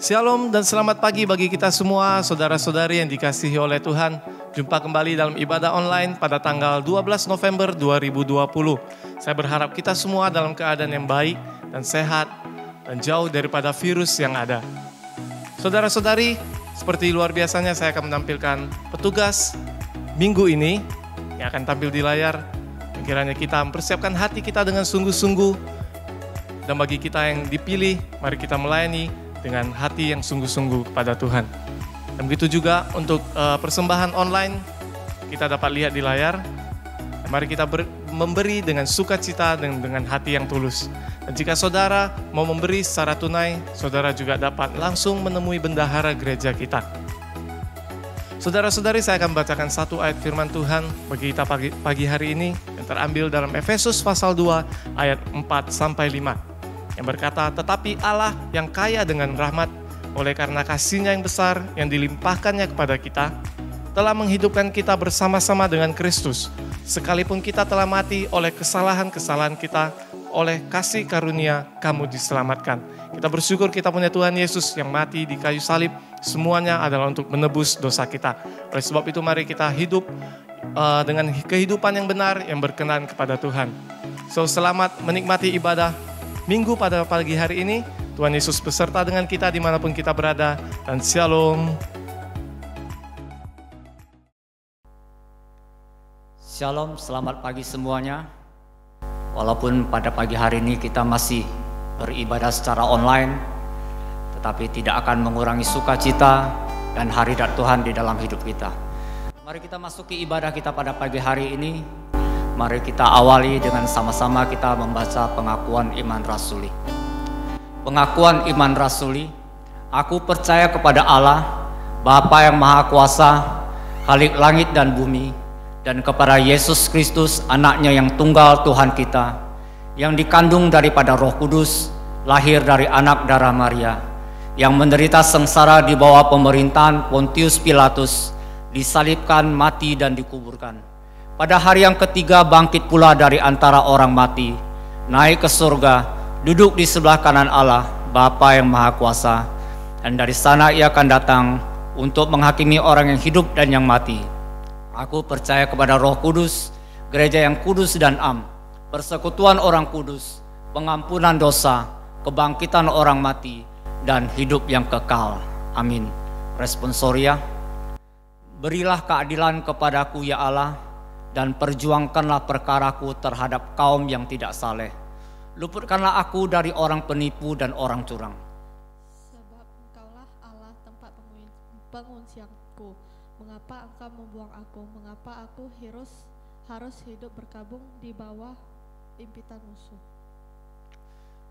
Shalom dan selamat pagi bagi kita semua, saudara-saudari yang dikasihi oleh Tuhan. Jumpa kembali dalam ibadah online pada tanggal 12 November 2020. Saya berharap kita semua dalam keadaan yang baik dan sehat dan jauh daripada virus yang ada. Saudara-saudari, seperti luar biasanya saya akan menampilkan petugas minggu ini yang akan tampil di layar. Kiranya kita mempersiapkan hati kita dengan sungguh-sungguh. Dan bagi kita yang dipilih, mari kita melayani dengan hati yang sungguh-sungguh kepada Tuhan. Dan begitu juga untuk persembahan online, kita dapat lihat di layar. Dan mari kita memberi dengan sukacita dan dengan hati yang tulus. Dan jika saudara mau memberi secara tunai, saudara juga dapat langsung menemui bendahara gereja kita. Saudara-saudari, saya akan bacakan satu ayat firman Tuhan bagi kita pagi hari ini yang terambil dalam Efesus pasal 2 ayat 4-5. Yang berkata, tetapi Allah yang kaya dengan rahmat, oleh karena kasih-Nya yang besar yang dilimpahkannya kepada kita, telah menghidupkan kita bersama-sama dengan Kristus. Sekalipun kita telah mati oleh kesalahan-kesalahan kita, oleh kasih karunia kamu diselamatkan. Kita bersyukur kita punya Tuhan Yesus yang mati di kayu salib. Semuanya adalah untuk menebus dosa kita. Oleh sebab itu mari kita hidup dengan kehidupan yang benar yang berkenan kepada Tuhan. So, selamat menikmati ibadah Minggu pada pagi hari ini. Tuhan Yesus beserta dengan kita dimanapun kita berada. Dan shalom. Shalom, selamat pagi semuanya. Walaupun pada pagi hari ini kita masih beribadah secara online, tetapi tidak akan mengurangi sukacita dan hadirat Tuhan di dalam hidup kita. Mari kita masuki ibadah kita pada pagi hari ini. Mari kita awali dengan sama-sama kita membaca pengakuan iman rasuli. Pengakuan iman rasuli. Aku percaya kepada Allah, Bapa yang Maha Kuasa, Khalik langit dan bumi, dan kepada Yesus Kristus, Anaknya yang tunggal Tuhan kita, yang dikandung daripada Roh Kudus, lahir dari anak darah Maria, yang menderita sengsara di bawah pemerintahan Pontius Pilatus, disalibkan, mati dan dikuburkan. Pada hari yang ketiga bangkit pula dari antara orang mati, naik ke surga, duduk di sebelah kanan Allah, Bapa yang Maha Kuasa, dan dari sana Ia akan datang untuk menghakimi orang yang hidup dan yang mati. Aku percaya kepada Roh Kudus, gereja yang kudus dan am, persekutuan orang kudus, pengampunan dosa, kebangkitan orang mati, dan hidup yang kekal. Amin. Responsoria. Berilah keadilan kepadaku ya Allah, dan perjuangkanlah perkaraku terhadap kaum yang tidak saleh. Luputkanlah aku dari orang penipu dan orang curang. Sebab Engkaulah Allah tempat pengungsianku. Mengapa Engkau membuang aku? Mengapa aku harus hidup berkabung di bawah impitan musuh?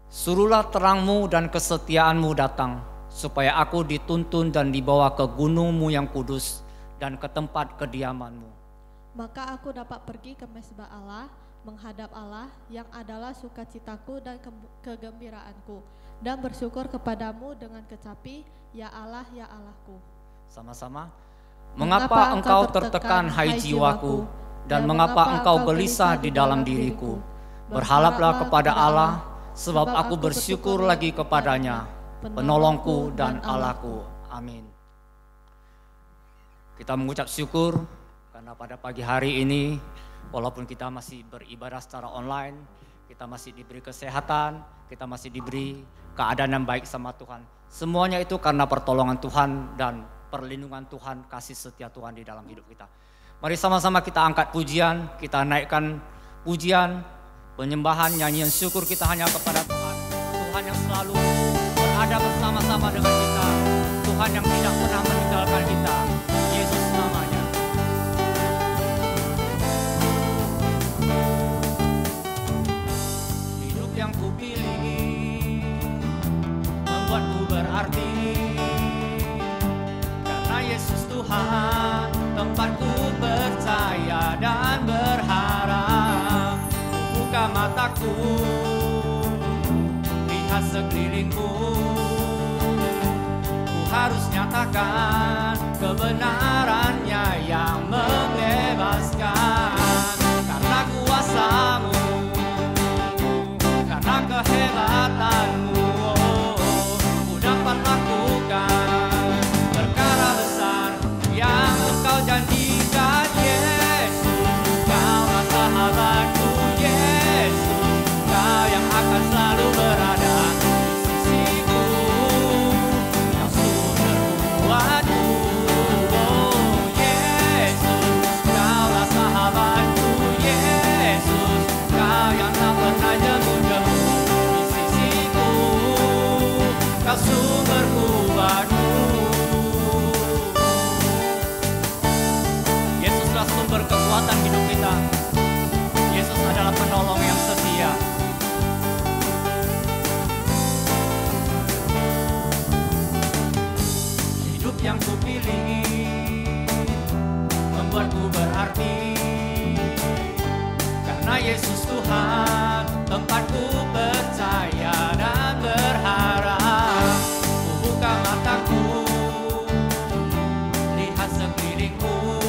Suruhlah terangmu dan kesetiaanmu datang, supaya aku dituntun dan dibawa ke gunungmu yang kudus dan ke tempat kediamanmu. Maka aku dapat pergi ke mezbah Allah, menghadap Allah yang adalah sukacitaku dan kegembiraanku, dan bersyukur kepadamu dengan kecapi, ya Allah, ya Allahku. Sama-sama. Mengapa engkau tertekan, hai jiwaku, dan mengapa engkau gelisah di dalam diriku? Berharaplah kepada Allah, sebab aku bersyukur lagi kepadanya, penolongku dan Allahku. Amin. Kita mengucap syukur karena pada pagi hari ini, walaupun kita masih beribadah secara online, kita masih diberi kesehatan, kita masih diberi keadaan yang baik sama Tuhan. Semuanya itu karena pertolongan Tuhan dan perlindungan Tuhan, kasih setia Tuhan di dalam hidup kita. Mari sama-sama kita angkat pujian, kita naikkan pujian, penyembahan, nyanyian syukur kita hanya kepada Tuhan. Tuhan yang selalu berada bersama-sama dengan kita. Tuhan yang tidak pernah meninggalkan kita. Yesus namanya. Hidup yang kupilih membuatku berarti. Karena Yesus Tuhan, tempatku percaya dan berharap. Buka mataku, lihat sekelilingku. Ku harus nyatakan kebenarannya yang membebaskan. Karena kuasa-Mu, karena kehebatanmu, ku dapat lakukan berkuatku. Oh Yesus, Kaulah sahabatku. Yesus, Kau yang tak pernah jemu-jemu di sisiku. Kau sumber kuatku. Yesuslah sumber kekuatan hidup kita. Yesus adalah penolong yang setia. Hidup yang kupilih membuatku berarti, karena Yesus Tuhan tempatku percaya dan berharap. Ku buka mataku, lihat sekelilingku,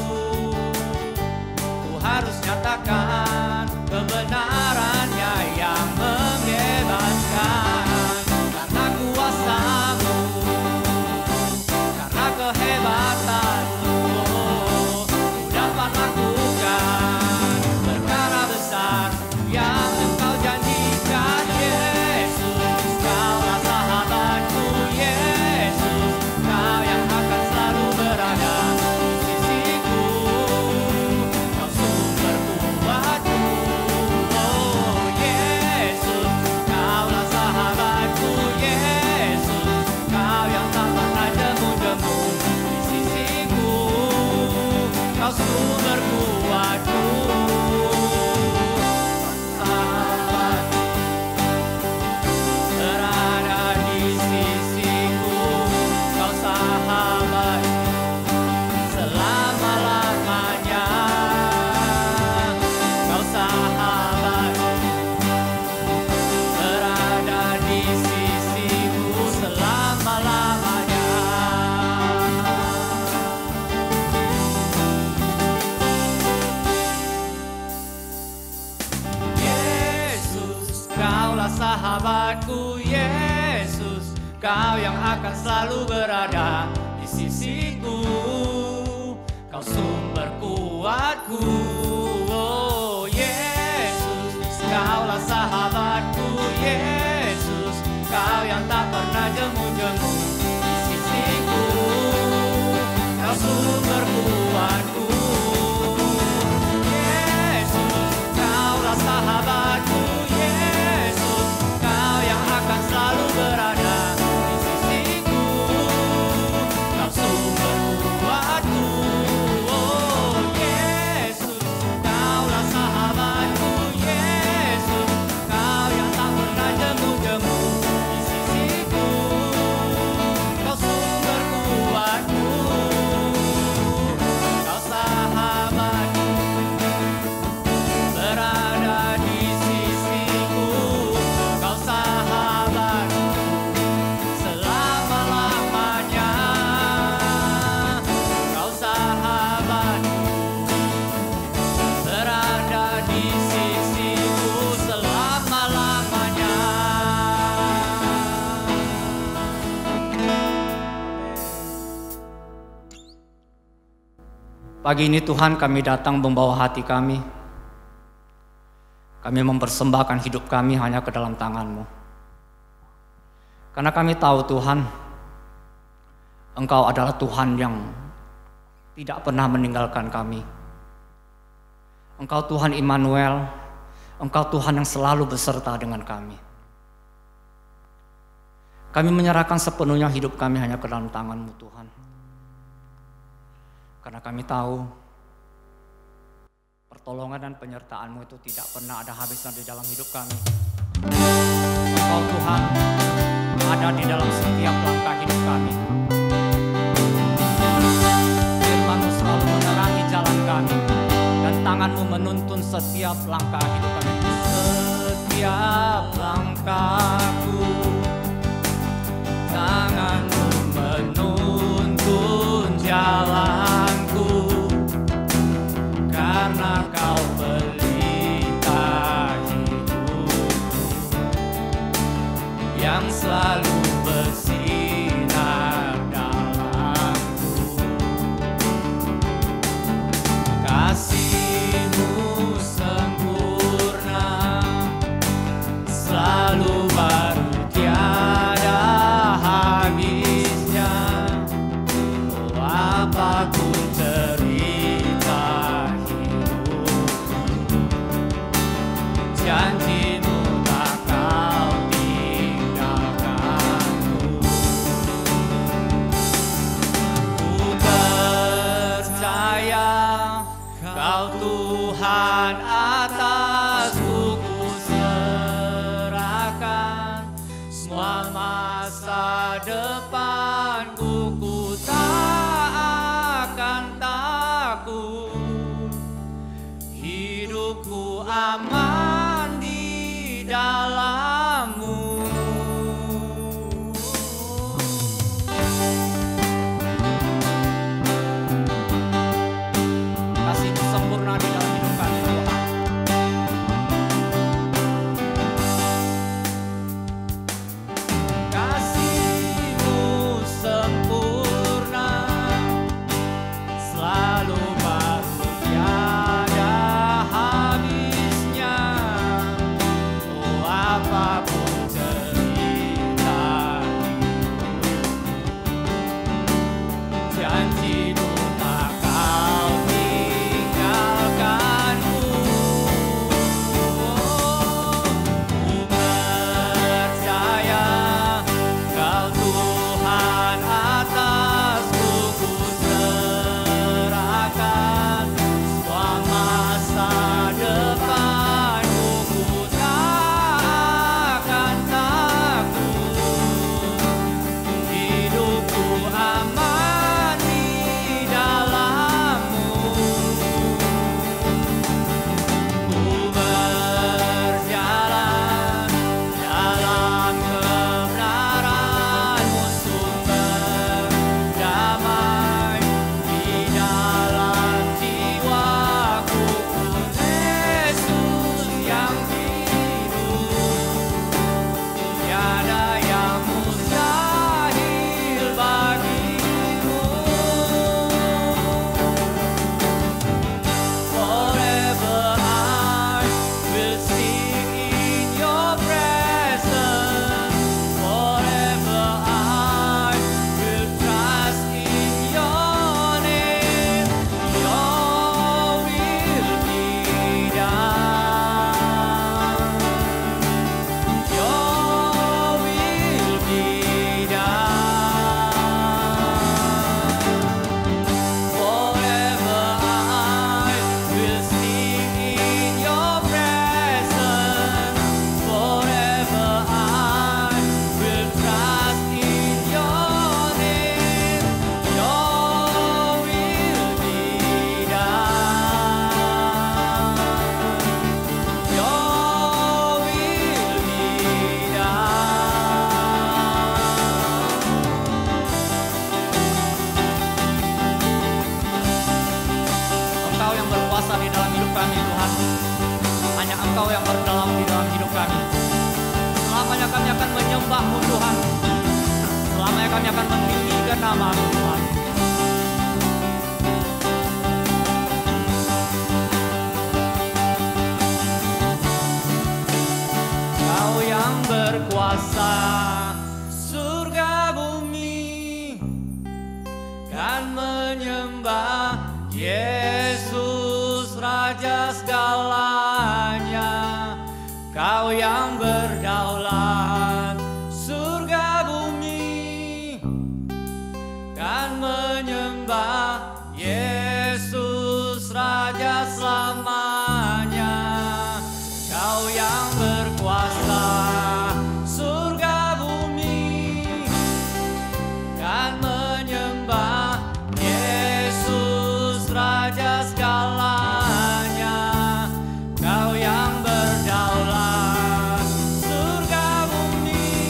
ku harus nyatakan kebenarannya yang membebaskan. Karena kuasa-Mu, karena kehebatan-Mu, ku dapat lakukan perkara besar yang Engkau janjikan. Yesus, Kaulah sahabatku. Yesus, Kau yang akan selalu berada di sisiku. Kau sumber kuatku. Oh Yesus, Kaulah sahabatku. Yesus, Kau yang tak pernah jemu-jemu di sisiku. Kau sumber kuatku. Sahabat berada di sisiku. Kau sahabat selama-lamanya. Kau sahabat berada di sisiku selama-lamanya. Yesus, Kaulah sahabatku. Yesus, Kau yang akan selalu berada di sisiku. Kau sumber kuatku. Oh Yesus, Kaulah sahabatku. Yesus, Kau yang tak pernah jemu-jemu di sisiku. Kau sumber kuatku. Yesus, Kaulah sahabatku. Yesus, Kau yang akan selalu berada di sisiku. Kau sumber kuatku. Oh Yesus, Kaulah sahabatku. Yesus, Kau yang tak pernah jemu-jemu di sisiku. Kau sumber kuatku. Kau sahabat berada di sisiku. Kau sahabat selama-lamanya. Kau sahabat berada di sisiku selama-lamanya. Pagi ini Tuhan, kami datang membawa hati kami. Kami mempersembahkan hidup kami hanya ke dalam tangan-Mu. Karena kami tahu Tuhan, Engkau adalah Tuhan yang tidak pernah meninggalkan kami. Engkau Tuhan Immanuel, Engkau Tuhan yang selalu beserta dengan kami. Kami menyerahkan sepenuhnya hidup kami hanya ke dalam tangan-Mu Tuhan. Karena kami tahu pertolongan dan penyertaan-Mu itu tidak pernah ada habisnya di dalam hidup kami. Engkau Tuhan ada di dalam setiap langkah hidup kami. Firman-Mu selalu menerangi jalan kami, dan tangan-Mu menuntun setiap langkah hidup kami. Setiap langkahku, tangan-Mu menuntun jalanku. Karena Kau pelita hidupku yang selalu bersinar dalamku. Kasih-Mu sempurna selalu baik. Engkau yang berdalam di dalam hidup kami. Selamanya kami akan menyembah-Mu Tuhan. Selamanya kami akan meninggikan nama-Mu Tuhan. Kau yang berkuasa surga bumi, kan menyembah Yesus Raja segalanya. Kau yang berdaulat surga bumi, kan menyembah Yesus Raja selamanya. Kau yang berkuasa surga bumi, kan menyembah Yesus Raja segalanya. Kau yang berdaulat surga bumi,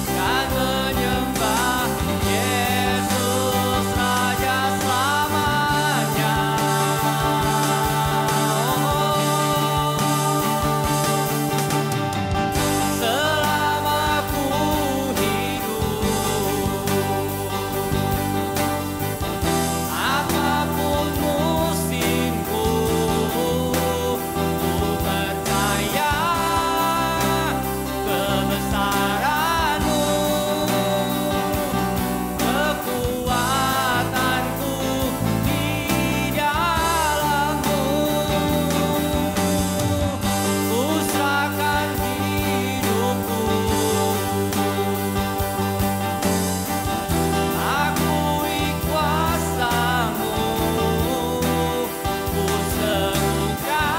kan menyembah Yesus Raja selamanya. Selama ku hidup, apapun musimku, ku percaya kebesaran-Mu, kekuatanku di dalam-Mu. Ku serahkan hidupku, akui kuasa-Mu, ku serukan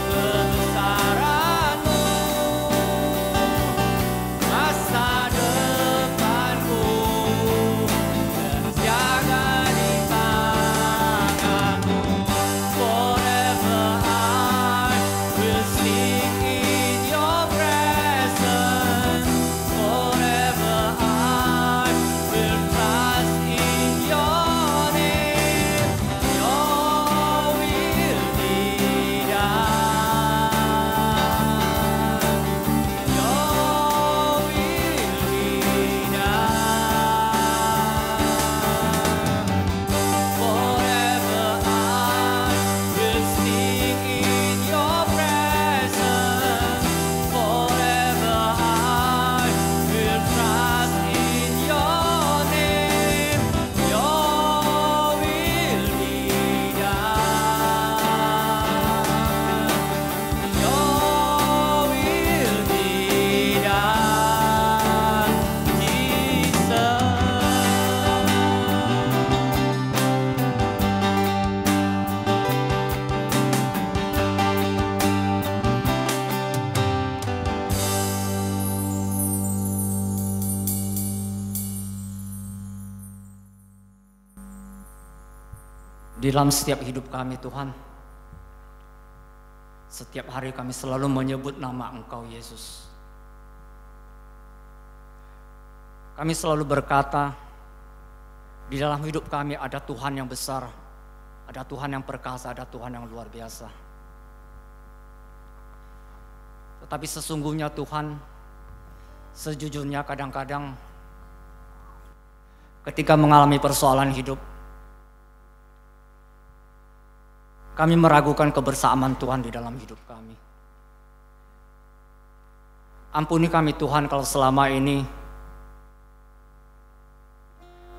kebesaran-Mu. Masa depanku terjaga di tangan-Mu. Forever I will seek in Your presence. Forever I will trust in Your name. Your will be done. Your will be done. Forever I will seek in Your presence. Forever I will trust in Your name. Your will be done. Your will be done, Jesus. Di dalam setiap hidup kami Tuhan, setiap hari kami selalu menyebut nama Engkau Yesus. Kami selalu berkata, di dalam hidup kami ada Tuhan yang besar, ada Tuhan yang perkasa, ada Tuhan yang luar biasa. Tetapi sesungguhnya Tuhan, sejujurnya kadang-kadang ketika mengalami persoalan hidup, kami meragukan kebersamaan Tuhan di dalam hidup kami. Ampuni kami Tuhan kalau selama ini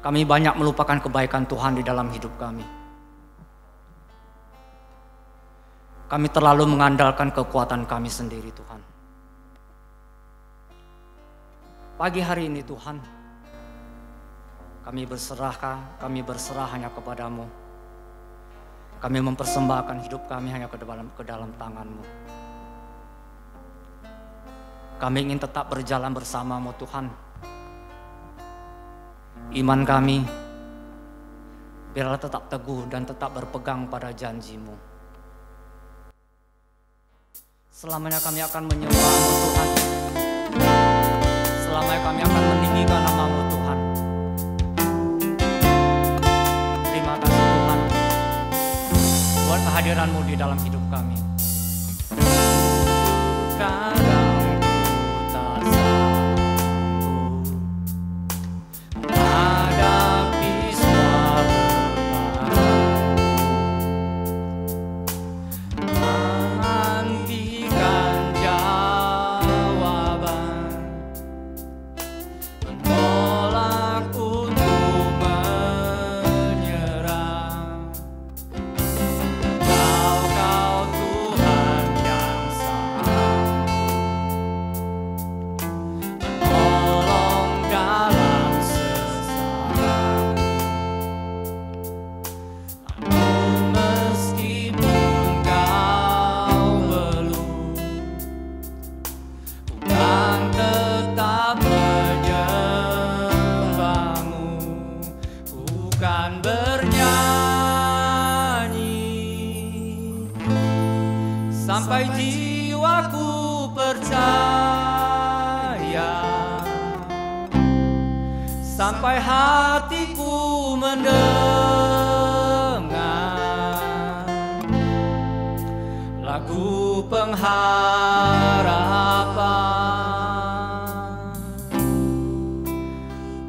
kami banyak melupakan kebaikan Tuhan di dalam hidup kami. Kami terlalu mengandalkan kekuatan kami sendiri Tuhan. Pagi hari ini Tuhan, kami berserah hanya kepadamu. Kami mempersembahkan hidup kami hanya ke dalam tangan-Mu. Kami ingin tetap berjalan bersama-Mu Tuhan. Iman kami biarlah tetap teguh dan tetap berpegang pada janji-Mu. Selamanya kami akan menyembah-Mu Tuhan. Selamanya kami akan meninggikan nama-Mu Tuhan. Terima kasih Tuhan buat kehadiran kehadiran-Mu di dalam hidup kami. Kadang ku tak sanggup menghadapi semua beban, menantikan jawaban, menolak untuk menyerah. Kau Tuhan yang menolong dalam sesat. Namun meskipun kau belum, bukan tetap menyembah-Mu, bukan bernyanyi sampai jiwaku percaya, sampai hatiku mendengar lagu pengharapan.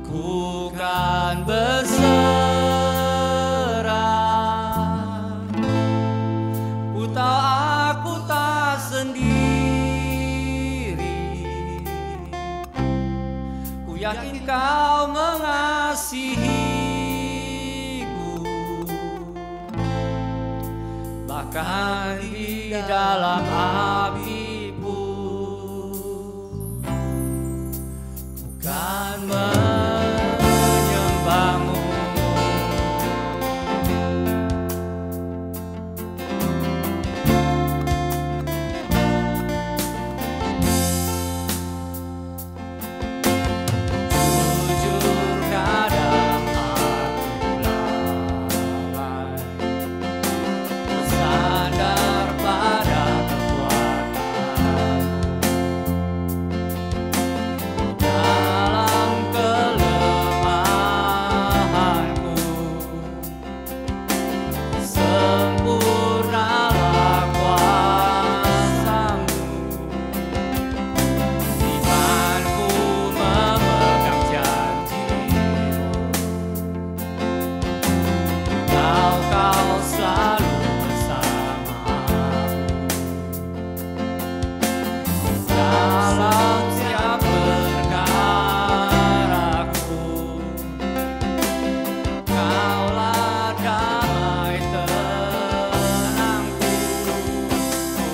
Ku kan berserah, ku tahu aku tak sendiri. Ku yakin Kau mengasihiku, bahkan di dalam api pun ku kan menyembah-Mu. Jujur kadang aku lalai, bersandar pada kekuatan-Mu. Dalam kelemahanku, sempurnalah kuasa-Mu. Imanku memegang janji-Mu, Kau selalu bersamaku. Dalam setiap perkaraku, Kaulah damai tenangku.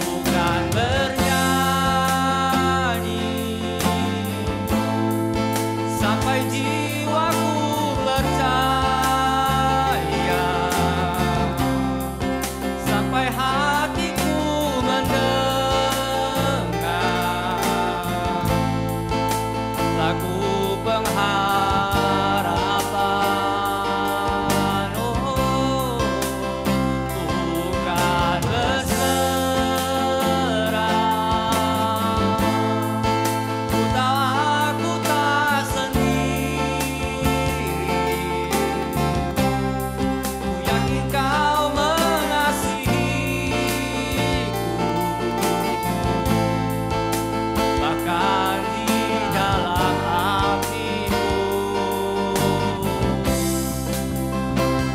Bukan bernyanyi sampai jiwaku percaya, sampai hatiku mendengar lagu pengharapan. Oh, bukan berserah, ku tahu aku tak sendiri. Ku yakin Kau mengasihiku, bahkan di dalam api pun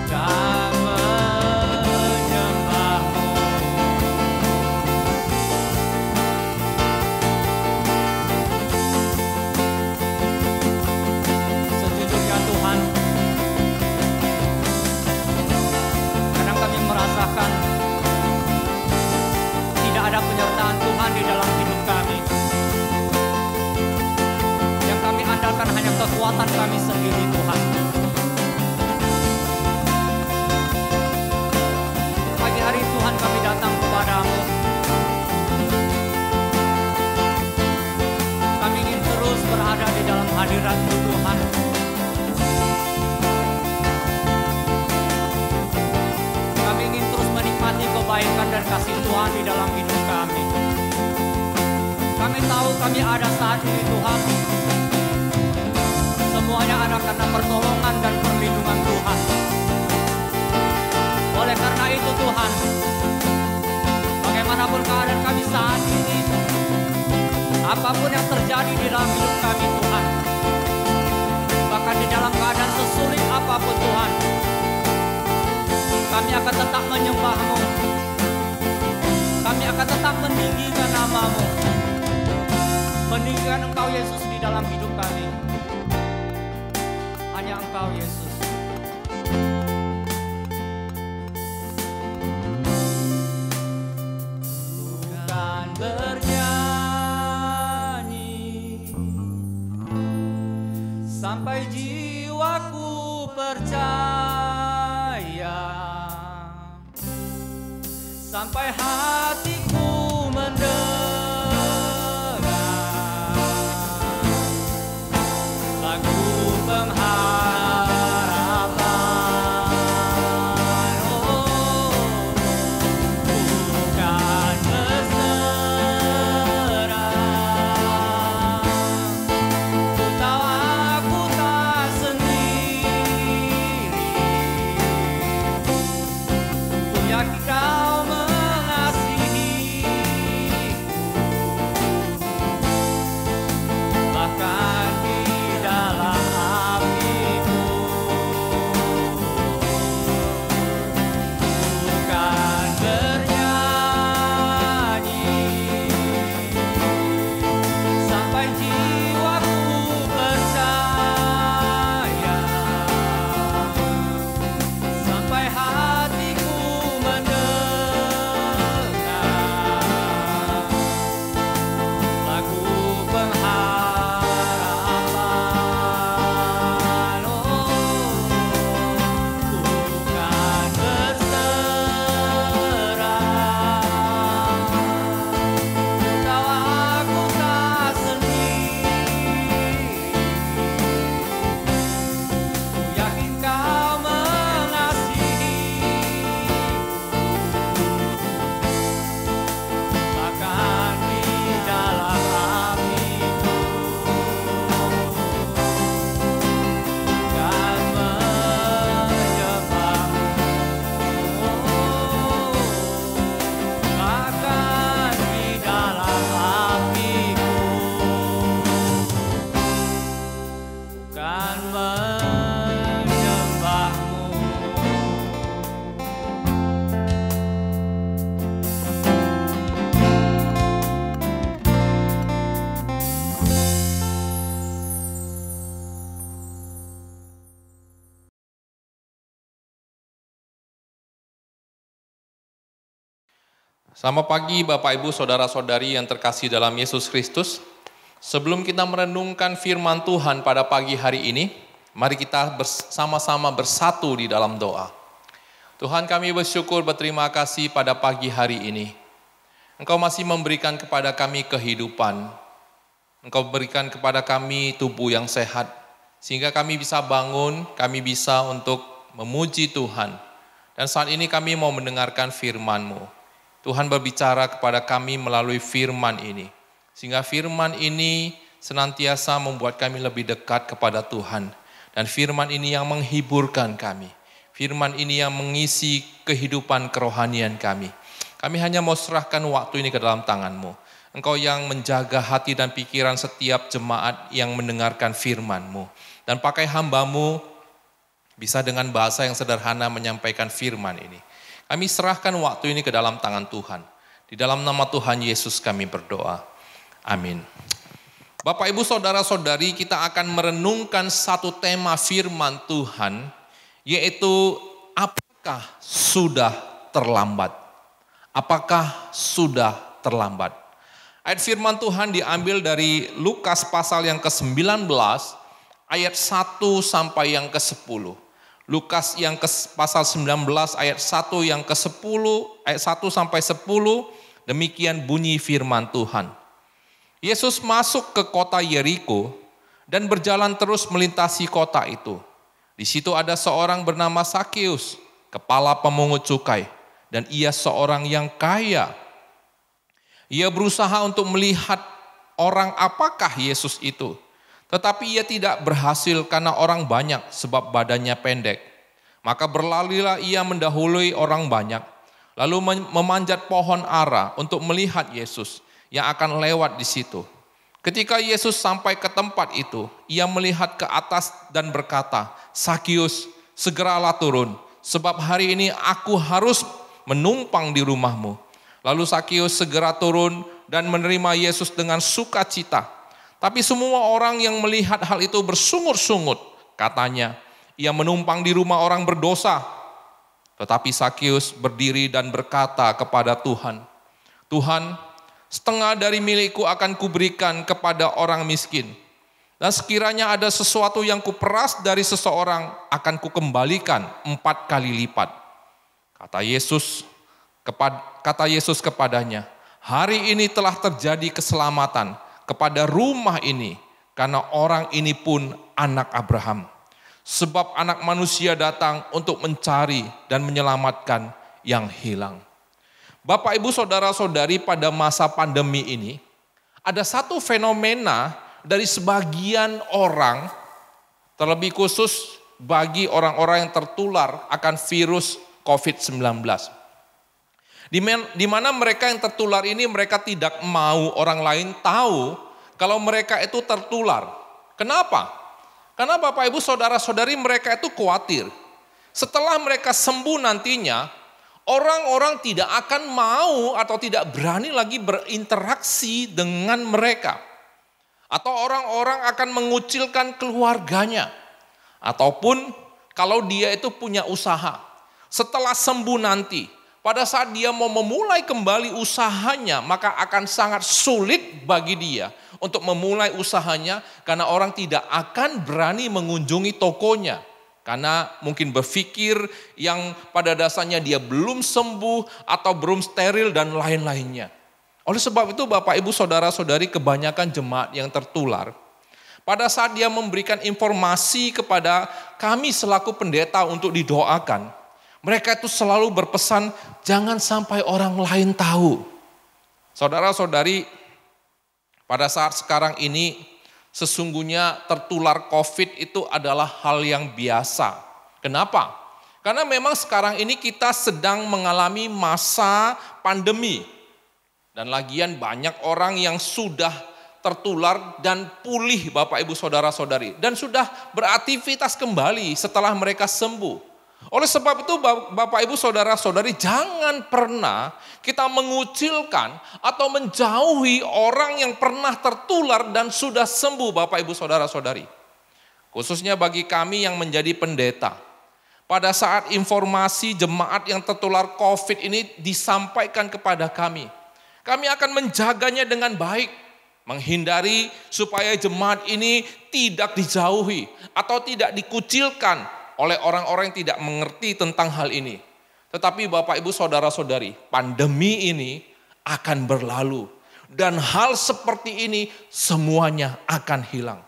kan menyembah-Mu. Sejujurnya Tuhan, kadang kami merasakan tidak ada penyertaan Tuhan di dalam hidup kami. Yang kami andalkan hanya kekuatan kami sendiri, Tuhan. Pagi hari Tuhan kami datang kepada-Mu. Kami ingin terus berada di dalam hadirat-Mu, Tuhan. Kami ingin terus menikmati kebaikan dan kasih Tuhan di dalam hidup kami. Kami tahu kami ada saat ini, Tuhan, semuanya ada karena pertolongan dan perlindungan Tuhan. Oleh karena itu Tuhan, apapun yang terjadi di dalam hidup kami Tuhan, bahkan di dalam keadaan sesulit apapun Tuhan, kami akan tetap menyembah-Mu. Kami akan tetap meninggikan nama-Mu, meninggikan Engkau Yesus di dalam hidup kami. Hanya Engkau Yesus. Bukan bernyanyi sampai jiwaku percaya, sampai hatiku mendengar lagu pengharapan. Oh, bukan berserah, ku tahu aku tak sendiri, ku yakin Kau bahkan di dalam hatiku. Bukan bernyanyi sampai jiwaku percaya, sampai hatiku mendengar lagu pengharapan. Oh, bukan berserah, ku tahu aku tak sendiri, ku yakin Kau mengasihiku, bahkan di dalam hatiku. Kan menyembah-Mu, bahkan di dalam hatiku. Kan menyembah-Mu. Selamat pagi Bapak Ibu Saudara-saudari yang terkasih dalam Yesus Kristus. Sebelum kita merenungkan firman Tuhan pada pagi hari ini, mari kita bersama-sama bersatu di dalam doa. Tuhan, kami bersyukur berterima kasih pada pagi hari ini. Engkau masih memberikan kepada kami kehidupan. Engkau berikan kepada kami tubuh yang sehat, sehingga kami bisa bangun, kami bisa untuk memuji Tuhan. Dan saat ini kami mau mendengarkan firman-Mu. Tuhan berbicara kepada kami melalui firman ini, sehingga firman ini senantiasa membuat kami lebih dekat kepada Tuhan. Dan firman ini yang menghiburkan kami, firman ini yang mengisi kehidupan kerohanian kami. Kami hanya mau serahkan waktu ini ke dalam tangan-Mu. Engkau yang menjaga hati dan pikiran setiap jemaat yang mendengarkan firman-Mu. Dan pakai hamba-Mu bisa dengan bahasa yang sederhana menyampaikan firman ini. Kami serahkan waktu ini ke dalam tangan Tuhan. Di dalam nama Tuhan Yesus kami berdoa. Amin. Bapak, Ibu, Saudara-saudari, kita akan merenungkan satu tema firman Tuhan, yaitu apakah sudah terlambat? Apakah sudah terlambat? Ayat firman Tuhan diambil dari Lukas pasal yang ke-19, ayat 1 sampai yang ke-10. Lukas yang pasal 19 ayat 1 yang ke-10, ayat 1 sampai 10, demikian bunyi firman Tuhan. Yesus masuk ke kota Yeriko dan berjalan terus melintasi kota itu. Di situ ada seorang bernama Sakeus, kepala pemungut cukai, dan ia seorang yang kaya. Ia berusaha untuk melihat orang apakah Yesus itu. Tetapi ia tidak berhasil karena orang banyak sebab badannya pendek. Maka berlarilah ia mendahului orang banyak, lalu memanjat pohon ara untuk melihat Yesus yang akan lewat di situ. Ketika Yesus sampai ke tempat itu, ia melihat ke atas dan berkata, "Sakius, segeralah turun, sebab hari ini aku harus menumpang di rumahmu." Lalu Sakius segera turun dan menerima Yesus dengan sukacita. Tapi semua orang yang melihat hal itu bersungut-sungut. Katanya, ia menumpang di rumah orang berdosa. Tetapi Sakius berdiri dan berkata kepada Tuhan, "Tuhan, setengah dari milikku akan kuberikan kepada orang miskin. Dan sekiranya ada sesuatu yang kuperas dari seseorang, akan kukembalikan 4 kali lipat." Kata Yesus kepadanya, "Hari ini telah terjadi keselamatan kepada rumah ini, karena orang ini pun anak Abraham. Sebab anak manusia datang untuk mencari dan menyelamatkan yang hilang." Bapak, Ibu, Saudara-saudari, pada masa pandemi ini, ada satu fenomena dari sebagian orang, terlebih khusus bagi orang-orang yang tertular akan virus COVID-19. Di mana mereka yang tertular ini, mereka tidak mau orang lain tahu kalau mereka itu tertular. Kenapa? Karena Bapak, Ibu, Saudara-saudari, mereka itu khawatir. Setelah mereka sembuh nantinya, orang-orang tidak akan mau atau tidak berani lagi berinteraksi dengan mereka. Atau orang-orang akan mengucilkan keluarganya. Ataupun kalau dia itu punya usaha. Setelah sembuh nanti, pada saat dia mau memulai kembali usahanya, maka akan sangat sulit bagi dia untuk memulai usahanya karena orang tidak akan berani mengunjungi tokonya. Karena mungkin berpikir yang pada dasarnya dia belum sembuh atau belum steril dan lain-lainnya. Oleh sebab itu Bapak, Ibu, Saudara-saudari, kebanyakan jemaat yang tertular, pada saat dia memberikan informasi kepada kami selaku pendeta untuk didoakan, mereka itu selalu berpesan, jangan sampai orang lain tahu. Saudara-saudari, pada saat sekarang ini, sesungguhnya tertular COVID itu adalah hal yang biasa. Kenapa? Karena memang sekarang ini kita sedang mengalami masa pandemi. Dan lagian banyak orang yang sudah tertular dan pulih, Bapak, Ibu, Saudara-saudari. Dan sudah beraktivitas kembali setelah mereka sembuh. Oleh sebab itu Bapak, Ibu, Saudara-saudari, jangan pernah kita mengucilkan atau menjauhi orang yang pernah tertular dan sudah sembuh, Bapak, Ibu, Saudara-saudari. Khususnya bagi kami yang menjadi pendeta. Pada saat informasi jemaat yang tertular COVID ini disampaikan kepada kami, kami akan menjaganya dengan baik, menghindari supaya jemaat ini tidak dijauhi atau tidak dikucilkan oleh orang-orang yang tidak mengerti tentang hal ini. Tetapi Bapak, Ibu, Saudara-saudari, pandemi ini akan berlalu. Dan hal seperti ini semuanya akan hilang.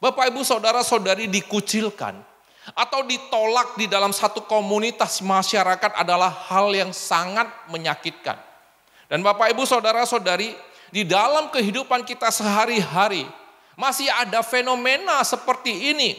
Bapak, Ibu, Saudara-saudari, dikucilkan atau ditolak di dalam satu komunitas masyarakat adalah hal yang sangat menyakitkan. Dan Bapak, Ibu, Saudara-saudari, di dalam kehidupan kita sehari-hari masih ada fenomena seperti ini.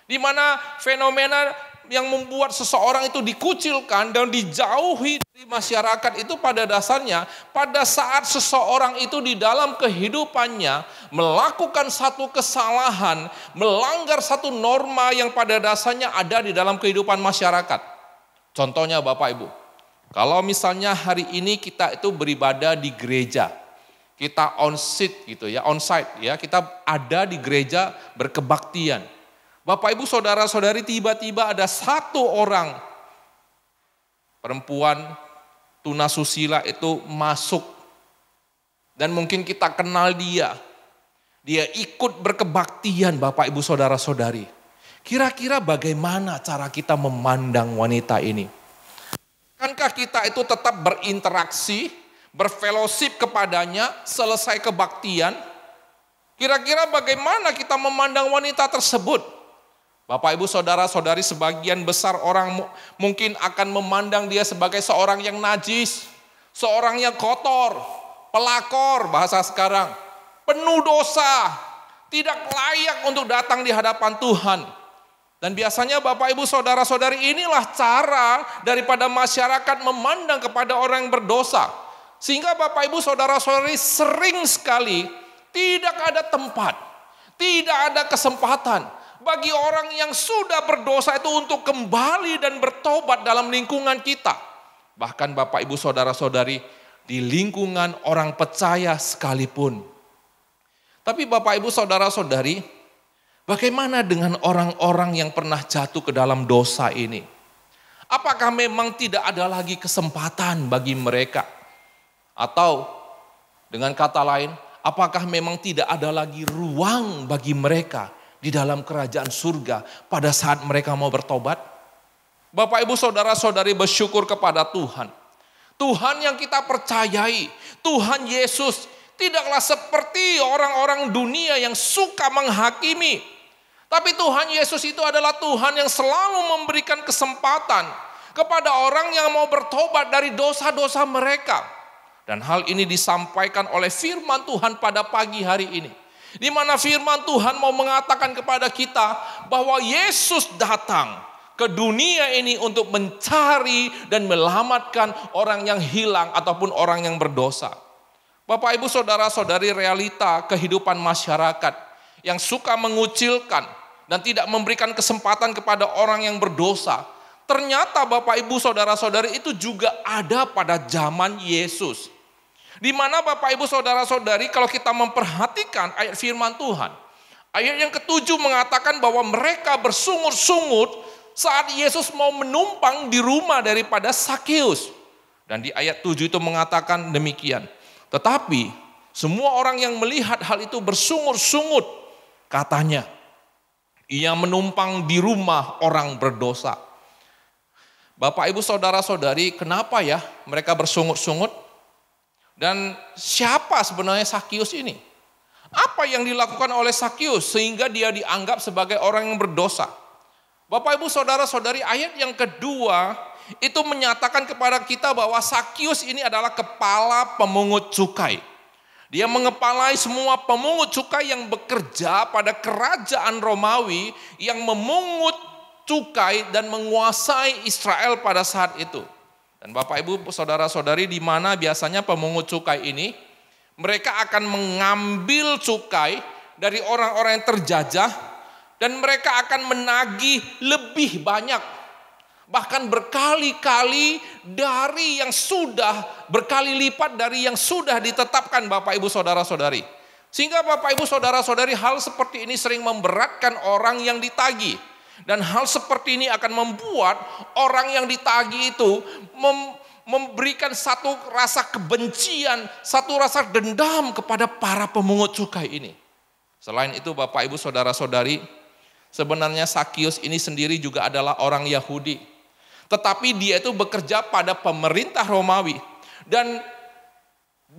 Di mana fenomena yang membuat seseorang itu dikucilkan dan dijauhi dari masyarakat itu pada dasarnya pada saat seseorang itu di dalam kehidupannya melakukan satu kesalahan, melanggar satu norma yang pada dasarnya ada di dalam kehidupan masyarakat. Contohnya Bapak, Ibu, kalau misalnya hari ini kita itu beribadah di gereja, kita on-site gitu ya, on-site ya, kita ada di gereja berkebaktian. Bapak, Ibu, Saudara-saudari, tiba-tiba ada satu orang perempuan tunasusila itu masuk. Dan mungkin kita kenal dia. Dia ikut berkebaktian, Bapak, Ibu, Saudara-saudari. Kira-kira bagaimana cara kita memandang wanita ini? Akankah kita itu tetap berinteraksi, berfellowship kepadanya selesai kebaktian? Kira-kira bagaimana kita memandang wanita tersebut? Bapak, Ibu, Saudara-saudari, sebagian besar orang mungkin akan memandang dia sebagai seorang yang najis, seorang yang kotor, pelakor bahasa sekarang, penuh dosa, tidak layak untuk datang di hadapan Tuhan. Dan biasanya Bapak, Ibu, Saudara-saudari, inilah cara daripada masyarakat memandang kepada orang yang berdosa. Sehingga Bapak, Ibu, Saudara-saudari, sering sekali tidak ada tempat, tidak ada kesempatan bagi orang yang sudah berdosa itu untuk kembali dan bertobat dalam lingkungan kita. Bahkan Bapak Ibu Saudara-saudari, di lingkungan orang percaya sekalipun. Tapi Bapak Ibu Saudara-saudari, bagaimana dengan orang-orang yang pernah jatuh ke dalam dosa ini? Apakah memang tidak ada lagi kesempatan bagi mereka? Atau dengan kata lain, apakah memang tidak ada lagi ruang bagi mereka di dalam kerajaan surga pada saat mereka mau bertobat? Bapak Ibu Saudara-saudari, bersyukur kepada Tuhan. Tuhan yang kita percayai, Tuhan Yesus, tidaklah seperti orang-orang dunia yang suka menghakimi. Tapi Tuhan Yesus itu adalah Tuhan yang selalu memberikan kesempatan kepada orang yang mau bertobat dari dosa-dosa mereka. Dan hal ini disampaikan oleh firman Tuhan pada pagi hari ini. Di mana firman Tuhan mau mengatakan kepada kita bahwa Yesus datang ke dunia ini untuk mencari dan menyelamatkan orang yang hilang ataupun orang yang berdosa. Bapak Ibu Saudara-saudari, realita kehidupan masyarakat yang suka mengucilkan dan tidak memberikan kesempatan kepada orang yang berdosa. Ternyata Bapak Ibu Saudara-saudari itu juga ada pada zaman Yesus. Di mana Bapak Ibu Saudara-saudari, kalau kita memperhatikan ayat firman Tuhan, ayat yang ke-7 mengatakan bahwa mereka bersungut-sungut saat Yesus mau menumpang di rumah daripada Sakeus. Dan di ayat 7 itu mengatakan demikian. Tetapi semua orang yang melihat hal itu bersungut-sungut. Katanya, ia menumpang di rumah orang berdosa. Bapak Ibu Saudara-saudari, kenapa ya mereka bersungut-sungut? Dan siapa sebenarnya Sakeus ini? Apa yang dilakukan oleh Sakeus sehingga dia dianggap sebagai orang yang berdosa? Bapak Ibu Saudara-saudari, ayat yang kedua itu menyatakan kepada kita bahwa Sakeus ini adalah kepala pemungut cukai. Dia mengepalai semua pemungut cukai yang bekerja pada kerajaan Romawi yang memungut cukai dan menguasai Israel pada saat itu. Dan Bapak Ibu Saudara-saudari, di mana biasanya pemungut cukai ini mereka akan mengambil cukai dari orang-orang yang terjajah. Dan mereka akan menagih lebih banyak. Bahkan berkali-kali dari yang sudah, berkali lipat dari yang sudah ditetapkan Bapak Ibu Saudara-saudari. Sehingga Bapak Ibu Saudara-saudari, hal seperti ini sering memberatkan orang yang ditagih. Dan hal seperti ini akan membuat orang yang ditagih itu memberikan satu rasa kebencian, satu rasa dendam kepada para pemungut cukai ini. Selain itu Bapak Ibu Saudara-saudari, sebenarnya Sakeus ini sendiri juga adalah orang Yahudi. Tetapi dia itu bekerja pada pemerintah Romawi. Dan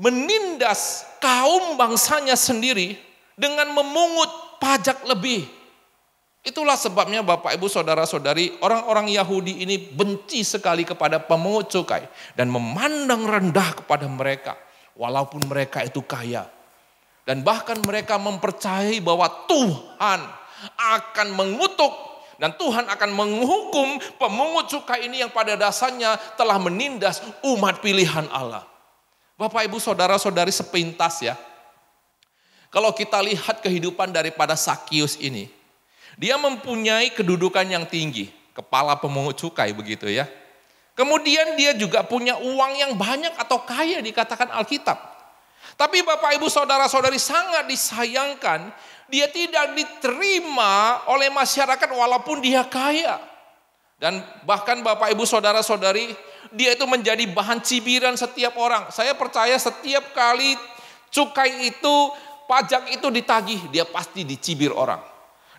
menindas kaum bangsanya sendiri dengan memungut pajak lebih. Itulah sebabnya Bapak Ibu Saudara-saudari, orang-orang Yahudi ini benci sekali kepada pemungut cukai. Dan memandang rendah kepada mereka. Walaupun mereka itu kaya. Dan bahkan mereka mempercayai bahwa Tuhan akan mengutuk dan Tuhan akan menghukum pemungut cukai ini yang pada dasarnya telah menindas umat pilihan Allah. Bapak Ibu Saudara-saudari sepintas ya. Kalau kita lihat kehidupan daripada Sakeus ini, dia mempunyai kedudukan yang tinggi, kepala pemungut cukai begitu ya. Kemudian dia juga punya uang yang banyak atau kaya dikatakan Alkitab. Tapi Bapak Ibu Saudara-saudari, sangat disayangkan dia tidak diterima oleh masyarakat walaupun dia kaya. Dan bahkan Bapak Ibu Saudara-saudari, dia itu menjadi bahan cibiran setiap orang. Saya percaya setiap kali cukai itu, pajak itu ditagih, dia pasti dicibir orang.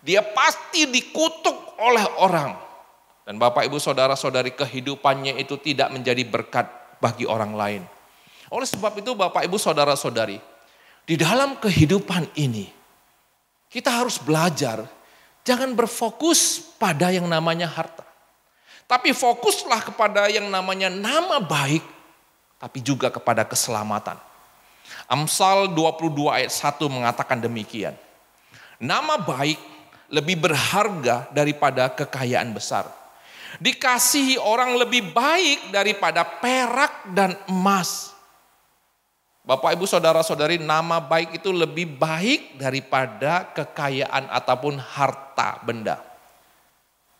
Dia pasti dikutuk oleh orang. Dan Bapak Ibu Saudara-saudari, kehidupannya itu tidak menjadi berkat bagi orang lain. Oleh sebab itu Bapak Ibu Saudara-saudari, di dalam kehidupan ini, kita harus belajar, jangan berfokus pada yang namanya harta. Tapi fokuslah kepada yang namanya nama baik, tapi juga kepada keselamatan. Amsal 22 ayat 1 mengatakan demikian. Nama baik lebih berharga daripada kekayaan besar. Dikasihi orang lebih baik daripada perak dan emas. Bapak Ibu Saudara-saudari, nama baik itu lebih baik daripada kekayaan ataupun harta benda.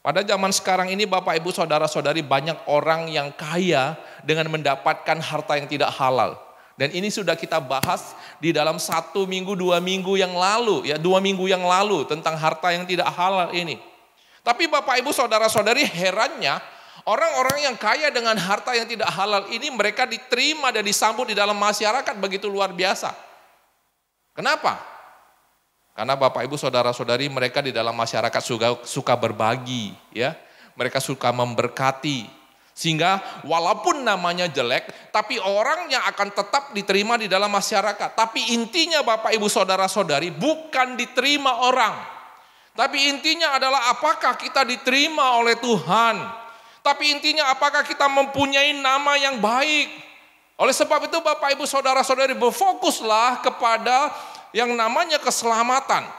Pada zaman sekarang ini Bapak Ibu Saudara-saudari, banyak orang yang kaya dengan mendapatkan harta yang tidak halal. Dan ini sudah kita bahas di dalam 1 minggu, 2 minggu yang lalu, 2 minggu yang lalu tentang harta yang tidak halal ini. Tapi Bapak Ibu Saudara-saudari, herannya orang-orang yang kaya dengan harta yang tidak halal ini mereka diterima dan disambut di dalam masyarakat begitu luar biasa. Kenapa? Karena Bapak Ibu Saudara-saudari, mereka di dalam masyarakat suka berbagi, ya. Mereka suka memberkati. Sehingga walaupun namanya jelek, tapi orang yang akan tetap diterima di dalam masyarakat. Tapi intinya Bapak Ibu Saudara-saudari bukan diterima orang. Tapi intinya adalah apakah kita diterima oleh Tuhan. Tapi intinya apakah kita mempunyai nama yang baik. Oleh sebab itu Bapak Ibu Saudara-saudari, berfokuslah kepada yang namanya keselamatan.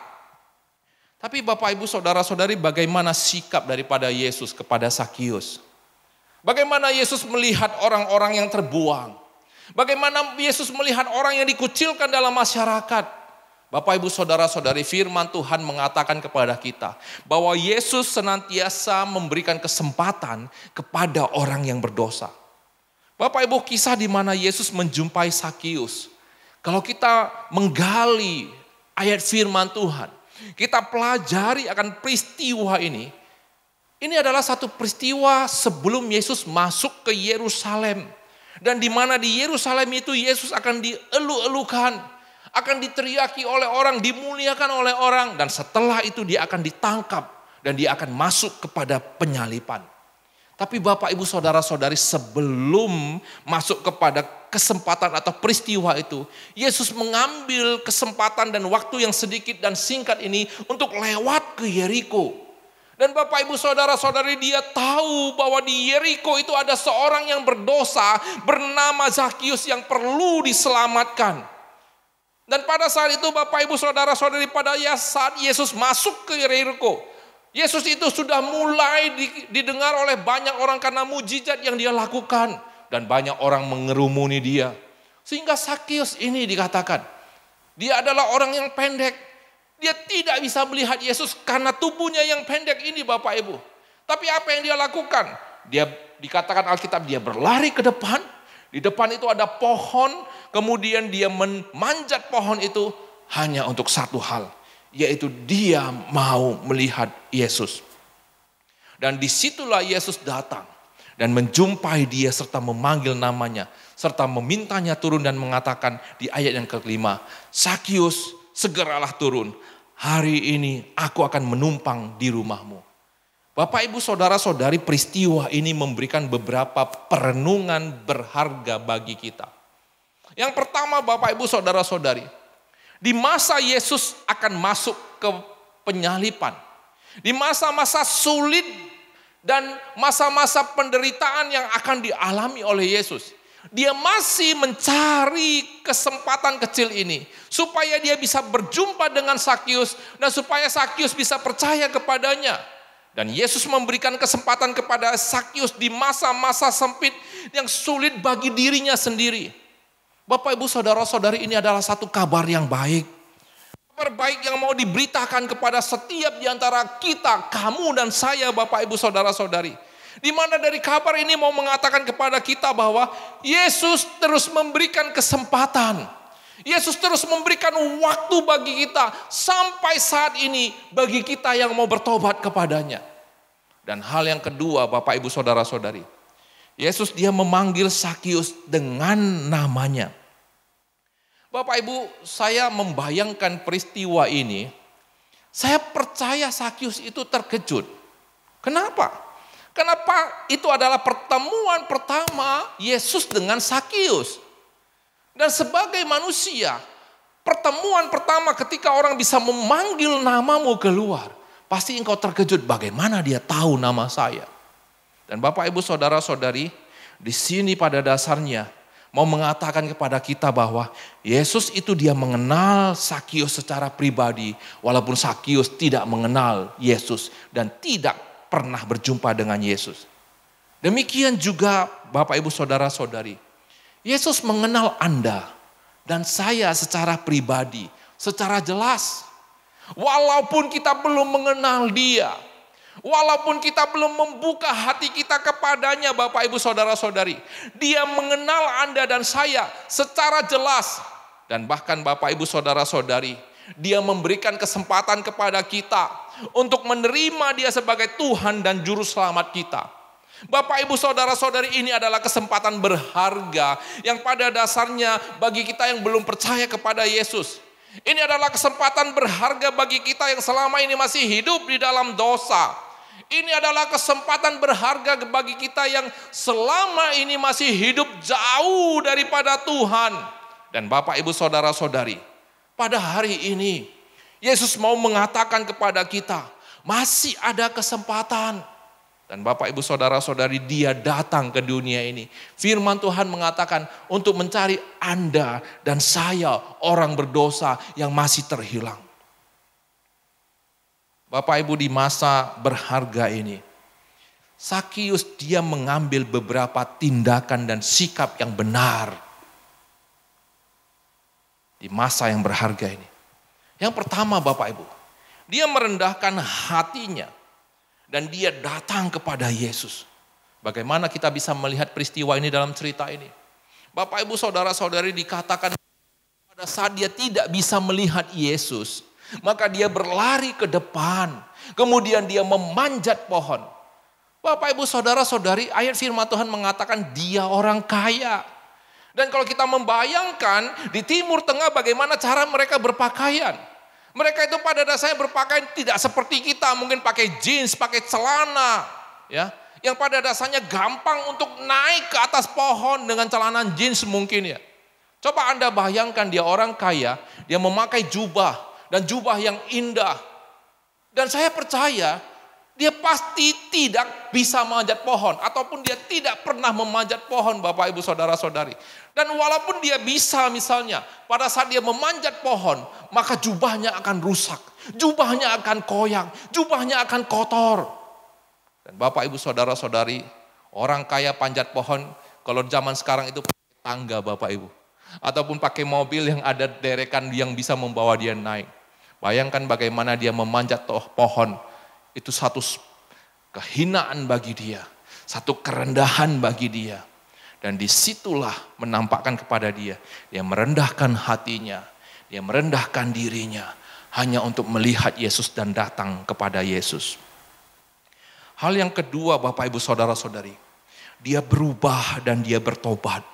Tapi Bapak Ibu Saudara-saudari, bagaimana sikap daripada Yesus kepada Sakius? Bagaimana Yesus melihat orang-orang yang terbuang? Bagaimana Yesus melihat orang yang dikucilkan dalam masyarakat? Bapak Ibu Saudara-saudari, firman Tuhan mengatakan kepada kita bahwa Yesus senantiasa memberikan kesempatan kepada orang yang berdosa. Bapak Ibu, kisah di mana Yesus menjumpai Sakius. Kalau kita menggali ayat firman Tuhan, kita pelajari akan peristiwa ini adalah satu peristiwa sebelum Yesus masuk ke Yerusalem. Dan di mana di Yerusalem itu Yesus akan dielu-elukan, akan diteriaki oleh orang, dimuliakan oleh orang. Dan setelah itu dia akan ditangkap dan dia akan masuk kepada penyalipan. Tapi Bapak Ibu Saudara-saudari, sebelum masuk kepada kesempatan atau peristiwa itu, Yesus mengambil kesempatan dan waktu yang sedikit dan singkat ini untuk lewat ke Yeriko. Dan Bapak Ibu Saudara-saudari, dia tahu bahwa di Yeriko itu ada seorang yang berdosa bernama Zakius yang perlu diselamatkan. Dan pada saat itu Bapak Ibu Saudara-saudari, pada saat Yesus masuk ke Yeriko, Yesus itu sudah mulai didengar oleh banyak orang karena mujizat yang dia lakukan. Dan banyak orang mengerumuni dia. Sehingga Sakius ini dikatakan, dia adalah orang yang pendek. Dia tidak bisa melihat Yesus karena tubuhnya yang pendek ini Bapak Ibu. Tapi apa yang dia lakukan? Dia dikatakan Alkitab, dia berlari ke depan. Di depan itu ada pohon. Kemudian dia memanjat pohon itu hanya untuk satu hal. Yaitu dia mau melihat Yesus. Dan disitulah Yesus datang dan menjumpai dia serta memanggil namanya. Serta memintanya turun dan mengatakan di ayat yang ke-5. Sakius, segeralah turun. Hari ini aku akan menumpang di rumahmu. Bapak Ibu Saudara-saudari, peristiwa ini memberikan beberapa perenungan berharga bagi kita. Yang pertama Bapak Ibu Saudara-saudari, di masa Yesus akan masuk ke penyalipan, di masa-masa sulit dan masa-masa penderitaan yang akan dialami oleh Yesus, dia masih mencari kesempatan kecil ini supaya dia bisa berjumpa dengan Sakius dan supaya Sakius bisa percaya kepadanya. Dan Yesus memberikan kesempatan kepada Sakius di masa-masa sempit yang sulit bagi dirinya sendiri. Bapak Ibu Saudara-saudari, ini adalah satu kabar yang baik. Kabar baik yang mau diberitakan kepada setiap di antara kita, kamu dan saya Bapak Ibu Saudara-saudari. Di mana dari kabar ini mau mengatakan kepada kita bahwa Yesus terus memberikan kesempatan. Yesus terus memberikan waktu bagi kita sampai saat ini bagi kita yang mau bertobat kepadanya. Dan hal yang kedua Bapak Ibu Saudara-saudari, Yesus dia memanggil Sakius dengan namanya. Bapak Ibu, saya membayangkan peristiwa ini, saya percaya Sakius itu terkejut. Kenapa? Kenapa? Itu adalah pertemuan pertama Yesus dengan Sakius. Dan sebagai manusia, pertemuan pertama ketika orang bisa memanggil namamu keluar, pasti engkau terkejut bagaimana dia tahu nama saya. Dan Bapak Ibu Saudara-saudari, di sini pada dasarnya mau mengatakan kepada kita bahwa Yesus itu dia mengenal Sakius secara pribadi, walaupun Sakius tidak mengenal Yesus dan tidak pernah berjumpa dengan Yesus. Demikian juga Bapak Ibu Saudara-saudari, Yesus mengenal Anda dan saya secara pribadi, secara jelas. Walaupun kita belum mengenal dia, walaupun kita belum membuka hati kita kepadanya Bapak Ibu Saudara-saudari, dia mengenal Anda dan saya secara jelas. Dan bahkan Bapak Ibu Saudara-saudari, dia memberikan kesempatan kepada kita untuk menerima dia sebagai Tuhan dan Juru Selamat kita. Bapak Ibu Saudara-saudari, ini adalah kesempatan berharga yang pada dasarnya bagi kita yang belum percaya kepada Yesus. Ini adalah kesempatan berharga bagi kita yang selama ini masih hidup di dalam dosa. Ini adalah kesempatan berharga bagi kita yang selama ini masih hidup jauh daripada Tuhan. Dan Bapak Ibu Saudara-saudari, pada hari ini Yesus mau mengatakan kepada kita, masih ada kesempatan. Dan Bapak Ibu Saudara-saudari, dia datang ke dunia ini. Firman Tuhan mengatakan untuk mencari Anda dan saya, orang berdosa yang masih terhilang. Bapak Ibu, di masa berharga ini, Sakius dia mengambil beberapa tindakan dan sikap yang benar. Di masa yang berharga ini. Yang pertama Bapak Ibu, dia merendahkan hatinya. Dan dia datang kepada Yesus. Bagaimana kita bisa melihat peristiwa ini dalam cerita ini? Bapak Ibu Saudara-saudari, dikatakan pada saat dia tidak bisa melihat Yesus, maka dia berlari ke depan. Kemudian dia memanjat pohon. Bapak Ibu Saudara-saudari, ayat firman Tuhan mengatakan dia orang kaya. Dan kalau kita membayangkan di Timur Tengah bagaimana cara mereka berpakaian. Mereka itu pada dasarnya berpakaian tidak seperti kita, mungkin pakai jeans, pakai celana, ya, yang pada dasarnya gampang untuk naik ke atas pohon dengan celana jeans mungkin ya. Coba Anda bayangkan dia orang kaya, dia memakai jubah dan jubah yang indah. Dan saya percaya dia pasti tidak bisa memanjat pohon ataupun dia tidak pernah memanjat pohon Bapak Ibu Saudara-saudari. Dan walaupun dia bisa misalnya pada saat dia memanjat pohon, maka jubahnya akan rusak, jubahnya akan koyak, jubahnya akan kotor. Dan Bapak Ibu Saudara-saudari, orang kaya panjat pohon kalau zaman sekarang itu pakai tangga Bapak Ibu. Ataupun pakai mobil yang ada derekan yang bisa membawa dia naik. Bayangkan bagaimana dia memanjat pohon, itu satu kehinaan bagi dia, satu kerendahan bagi dia. Dan disitulah menampakkan kepada dia merendahkan hatinya, dia merendahkan dirinya hanya untuk melihat Yesus dan datang kepada Yesus. Hal yang kedua Bapak Ibu Saudara-saudari, dia berubah dan dia bertobat.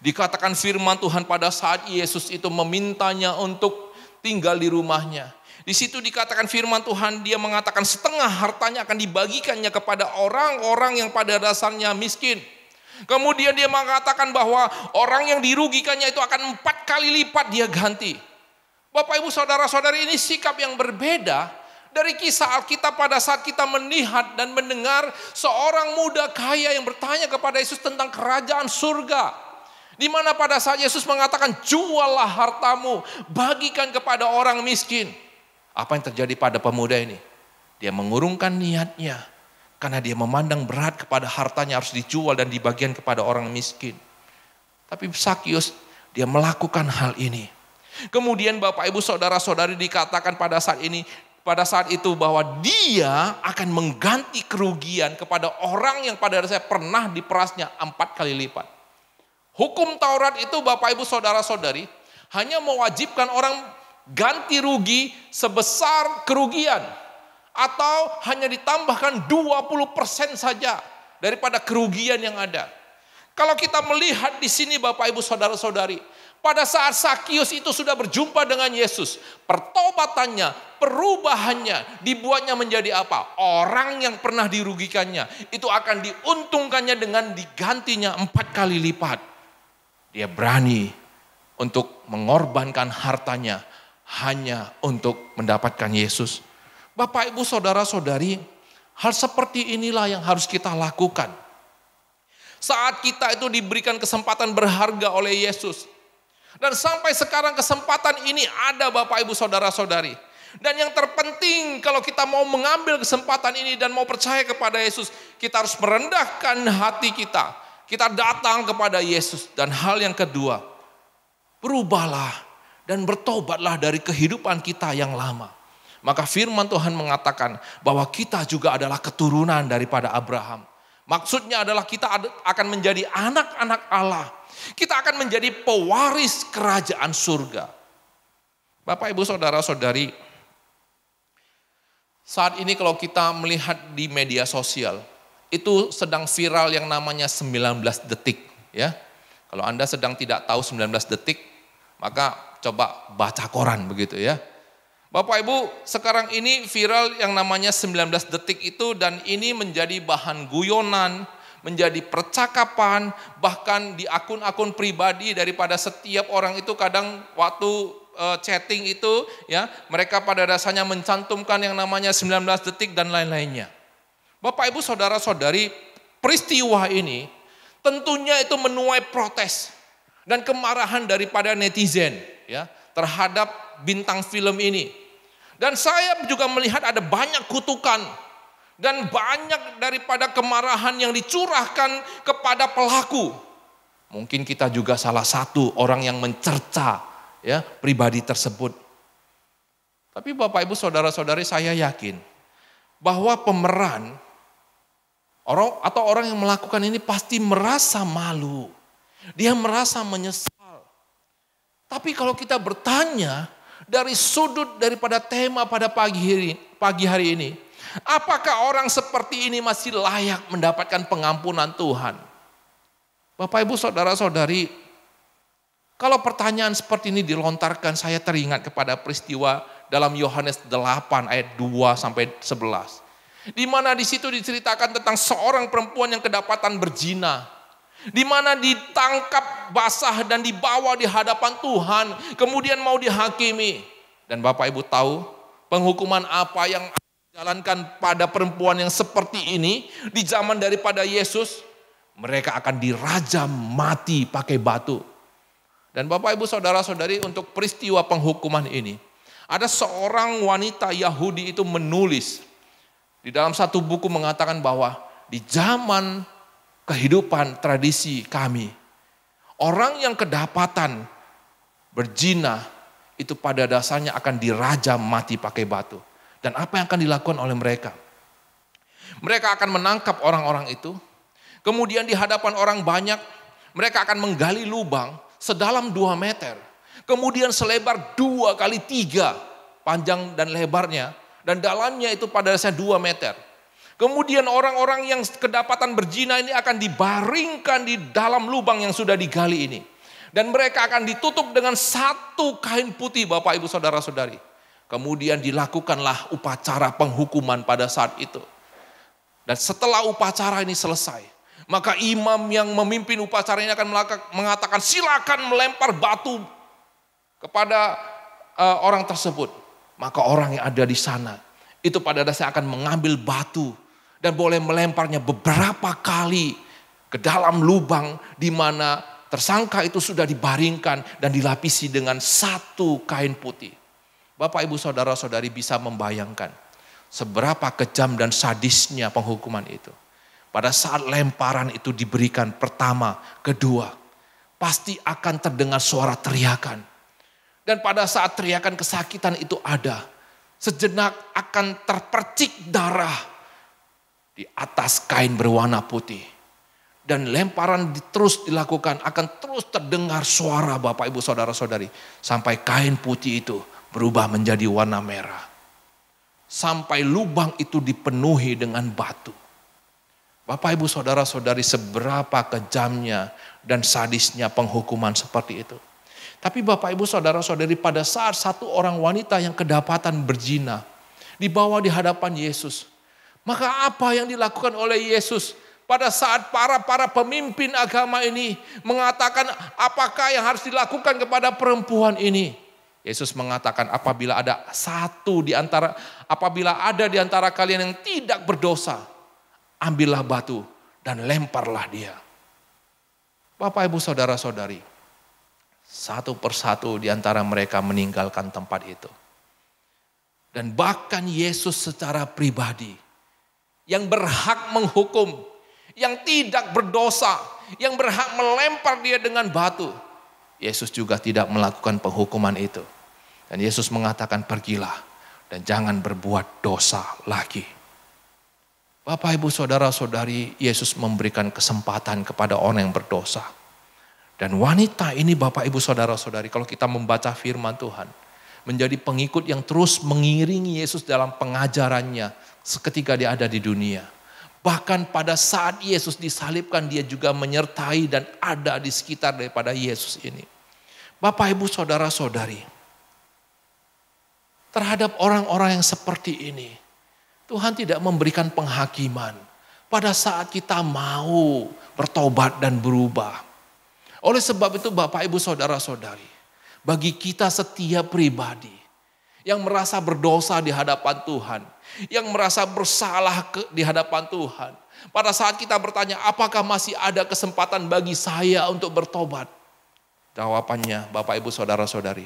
Dikatakan firman Tuhan pada saat Yesus itu memintanya untuk tinggal di rumahnya. Di situ dikatakan firman Tuhan, dia mengatakan setengah hartanya akan dibagikannya kepada orang-orang yang pada dasarnya miskin. Kemudian dia mengatakan bahwa orang yang dirugikannya itu akan 4 kali lipat dia ganti. Bapak Ibu Saudara-saudari, ini sikap yang berbeda dari kisah Alkitab pada saat kita melihat dan mendengar seorang muda kaya yang bertanya kepada Yesus tentang kerajaan surga. Di mana pada saat Yesus mengatakan juallah hartamu, bagikan kepada orang miskin. Apa yang terjadi pada pemuda ini? Dia mengurungkan niatnya. Karena dia memandang berat kepada hartanya harus dijual dan dibagikan kepada orang miskin. Tapi Sakius dia melakukan hal ini. Kemudian Bapak Ibu Saudara-saudari dikatakan pada saat itu bahwa dia akan mengganti kerugian kepada orang yang pada dasarnya pernah diperasnya 4 kali lipat. Hukum Taurat itu Bapak Ibu Saudara-saudari hanya mewajibkan orang ganti rugi sebesar kerugian. Atau hanya ditambahkan 20% saja daripada kerugian yang ada. Kalau kita melihat di sini Bapak Ibu Saudara-saudari, pada saat Sakius itu sudah berjumpa dengan Yesus, pertobatannya, perubahannya dibuatnya menjadi apa? Orang yang pernah dirugikannya itu akan diuntungkannya dengan digantinya 4 kali lipat. Dia berani untuk mengorbankan hartanya hanya untuk mendapatkan Yesus. Bapak Ibu Saudara-saudari, hal seperti inilah yang harus kita lakukan. Saat kita itu diberikan kesempatan berharga oleh Yesus. Dan sampai sekarang kesempatan ini ada Bapak Ibu Saudara-saudari. Dan yang terpenting kalau kita mau mengambil kesempatan ini dan mau percaya kepada Yesus, kita harus merendahkan hati kita. Kita datang kepada Yesus. Dan hal yang kedua, berubahlah dan bertobatlah dari kehidupan kita yang lama. Maka firman Tuhan mengatakan bahwa kita juga adalah keturunan daripada Abraham. Maksudnya adalah kita akan menjadi anak-anak Allah. Kita akan menjadi pewaris kerajaan surga. Bapak, Ibu, Saudara-saudari, saat ini kalau kita melihat di media sosial, itu sedang viral yang namanya 19 detik. Ya. Kalau Anda sedang tidak tahu 19 detik, maka coba baca koran begitu ya. Bapak Ibu, sekarang ini viral yang namanya 19 detik itu, dan ini menjadi bahan guyonan, menjadi percakapan, bahkan di akun-akun pribadi daripada setiap orang itu. Kadang waktu chatting itu ya, mereka pada dasarnya mencantumkan yang namanya 19 detik dan lain-lainnya. Bapak Ibu, Saudara-saudari, peristiwa ini tentunya itu menuai protes dan kemarahan daripada netizen ya terhadap bintang film ini. Dan saya juga melihat ada banyak kutukan dan banyak daripada kemarahan yang dicurahkan kepada pelaku. Mungkin kita juga salah satu orang yang mencerca ya pribadi tersebut. Tapi Bapak Ibu Saudara-saudari, saya yakin bahwa pemeran orang yang melakukan ini pasti merasa malu. Dia merasa menyesal. Tapi kalau kita bertanya dari sudut daripada tema pada pagi hari ini, apakah orang seperti ini masih layak mendapatkan pengampunan Tuhan? Bapak Ibu Saudara-saudari, kalau pertanyaan seperti ini dilontarkan, saya teringat kepada peristiwa dalam Yohanes 8 ayat 2 sampai 11. Di mana di situ diceritakan tentang seorang perempuan yang kedapatan berzina. Di mana ditangkap basah dan dibawa di hadapan Tuhan, kemudian mau dihakimi. Dan Bapak Ibu tahu penghukuman apa yang dijalankan pada perempuan yang seperti ini di zaman daripada Yesus? Mereka akan dirajam mati pakai batu. Dan Bapak Ibu Saudara-saudari, untuk peristiwa penghukuman ini, ada seorang wanita Yahudi itu menulis di dalam satu buku mengatakan bahwa di zaman kehidupan tradisi kami, orang yang kedapatan berzina itu pada dasarnya akan dirajam mati pakai batu. Dan apa yang akan dilakukan oleh mereka? Mereka akan menangkap orang-orang itu, kemudian di hadapan orang banyak, mereka akan menggali lubang sedalam 2 meter, kemudian selebar 2 kali 3 panjang dan lebarnya, dan dalamnya itu pada dasarnya 2 meter. Kemudian orang-orang yang kedapatan berzina ini akan dibaringkan di dalam lubang yang sudah digali ini. Dan mereka akan ditutup dengan satu kain putih, Bapak Ibu Saudara-saudari. Kemudian dilakukanlah upacara penghukuman pada saat itu. Dan setelah upacara ini selesai, maka imam yang memimpin upacara ini akan mengatakan, silakan melempar batu kepada orang tersebut. Maka orang yang ada di sana itu pada dasarnya akan mengambil batu dan boleh melemparnya beberapa kali ke dalam lubang di mana tersangka itu sudah dibaringkan dan dilapisi dengan satu kain putih. Bapak Ibu Saudara-saudari bisa membayangkan seberapa kejam dan sadisnya penghukuman itu. Pada saat lemparan itu diberikan pertama, kedua, pasti akan terdengar suara teriakan. Dan pada saat teriakan kesakitan itu ada, sejenak akan terpercik darah di atas kain berwarna putih. Dan lemparan terus dilakukan, akan terus terdengar suara Bapak Ibu Saudara-saudari. Sampai kain putih itu berubah menjadi warna merah. Sampai lubang itu dipenuhi dengan batu. Bapak Ibu Saudara-saudari, seberapa kejamnya dan sadisnya penghukuman seperti itu. Tapi Bapak Ibu Saudara-saudari, pada saat satu orang wanita yang kedapatan berzina dibawa di hadapan Yesus, maka apa yang dilakukan oleh Yesus pada saat para pemimpin agama ini mengatakan apakah yang harus dilakukan kepada perempuan ini? Yesus mengatakan apabila ada di antara kalian yang tidak berdosa, ambillah batu dan lemparlah dia. Bapak Ibu Saudara-saudari, satu persatu di antara mereka meninggalkan tempat itu. Dan bahkan Yesus secara pribadi yang berhak menghukum, yang tidak berdosa, yang berhak melempar dia dengan batu, Yesus juga tidak melakukan penghukuman itu. Dan Yesus mengatakan pergilah dan jangan berbuat dosa lagi. Bapak, Ibu, Saudara-saudari, Yesus memberikan kesempatan kepada orang yang berdosa. Dan wanita ini Bapak, Ibu, Saudara-saudari, kalau kita membaca firman Tuhan, menjadi pengikut yang terus mengiringi Yesus dalam pengajarannya seketika dia ada di dunia. Bahkan pada saat Yesus disalibkan, dia juga menyertai dan ada di sekitar daripada Yesus ini. Bapak, Ibu, Saudara-saudari, terhadap orang-orang yang seperti ini, Tuhan tidak memberikan penghakiman pada saat kita mau bertobat dan berubah. Oleh sebab itu Bapak, Ibu, Saudara-saudari, bagi kita setiap pribadi yang merasa berdosa di hadapan Tuhan, yang merasa bersalah di hadapan Tuhan, pada saat kita bertanya apakah masih ada kesempatan bagi saya untuk bertobat? Jawabannya Bapak, Ibu, Saudara-saudari,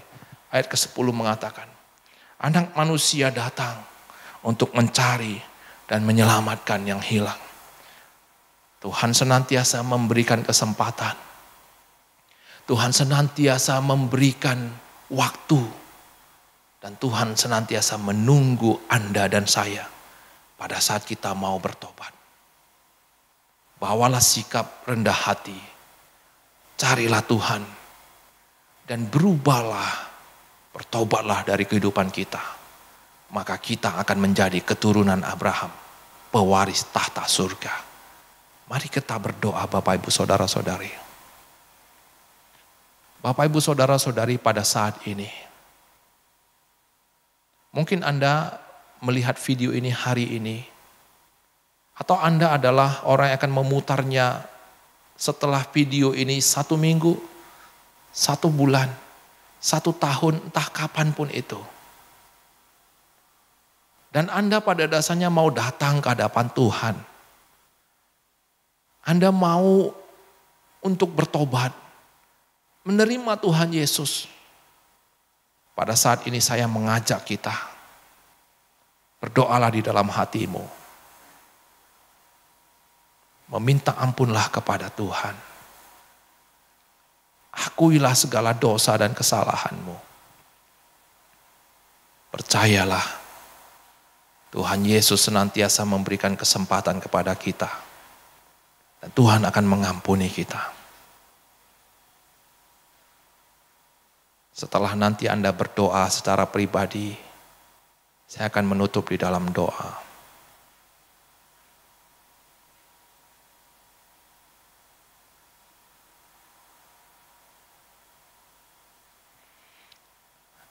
ayat ke-10 mengatakan, Anak manusia datang untuk mencari dan menyelamatkan yang hilang. Tuhan senantiasa memberikan kesempatan. Tuhan senantiasa memberikan waktu. Dan Tuhan senantiasa menunggu Anda dan saya pada saat kita mau bertobat. Bawalah sikap rendah hati. Carilah Tuhan. Dan berubahlah. Bertobatlah dari kehidupan kita. Maka kita akan menjadi keturunan Abraham. Pewaris tahta surga. Mari kita berdoa Bapak, Ibu, Saudara-saudari. Bapak, Ibu, Saudara-saudari, pada saat ini. Mungkin Anda melihat video ini hari ini. Atau Anda adalah orang yang akan memutarnya setelah video ini 1 minggu, 1 bulan, 1 tahun, entah kapanpun itu. Dan Anda pada dasarnya mau datang ke hadapan Tuhan. Anda mau untuk bertobat. Menerima Tuhan Yesus. Pada saat ini saya mengajak kita. Berdoalah di dalam hatimu. Meminta ampunlah kepada Tuhan. Akuilah segala dosa dan kesalahanmu. Percayalah. Tuhan Yesus senantiasa memberikan kesempatan kepada kita. Dan Tuhan akan mengampuni kita. Setelah nanti Anda berdoa secara pribadi, saya akan menutup di dalam doa.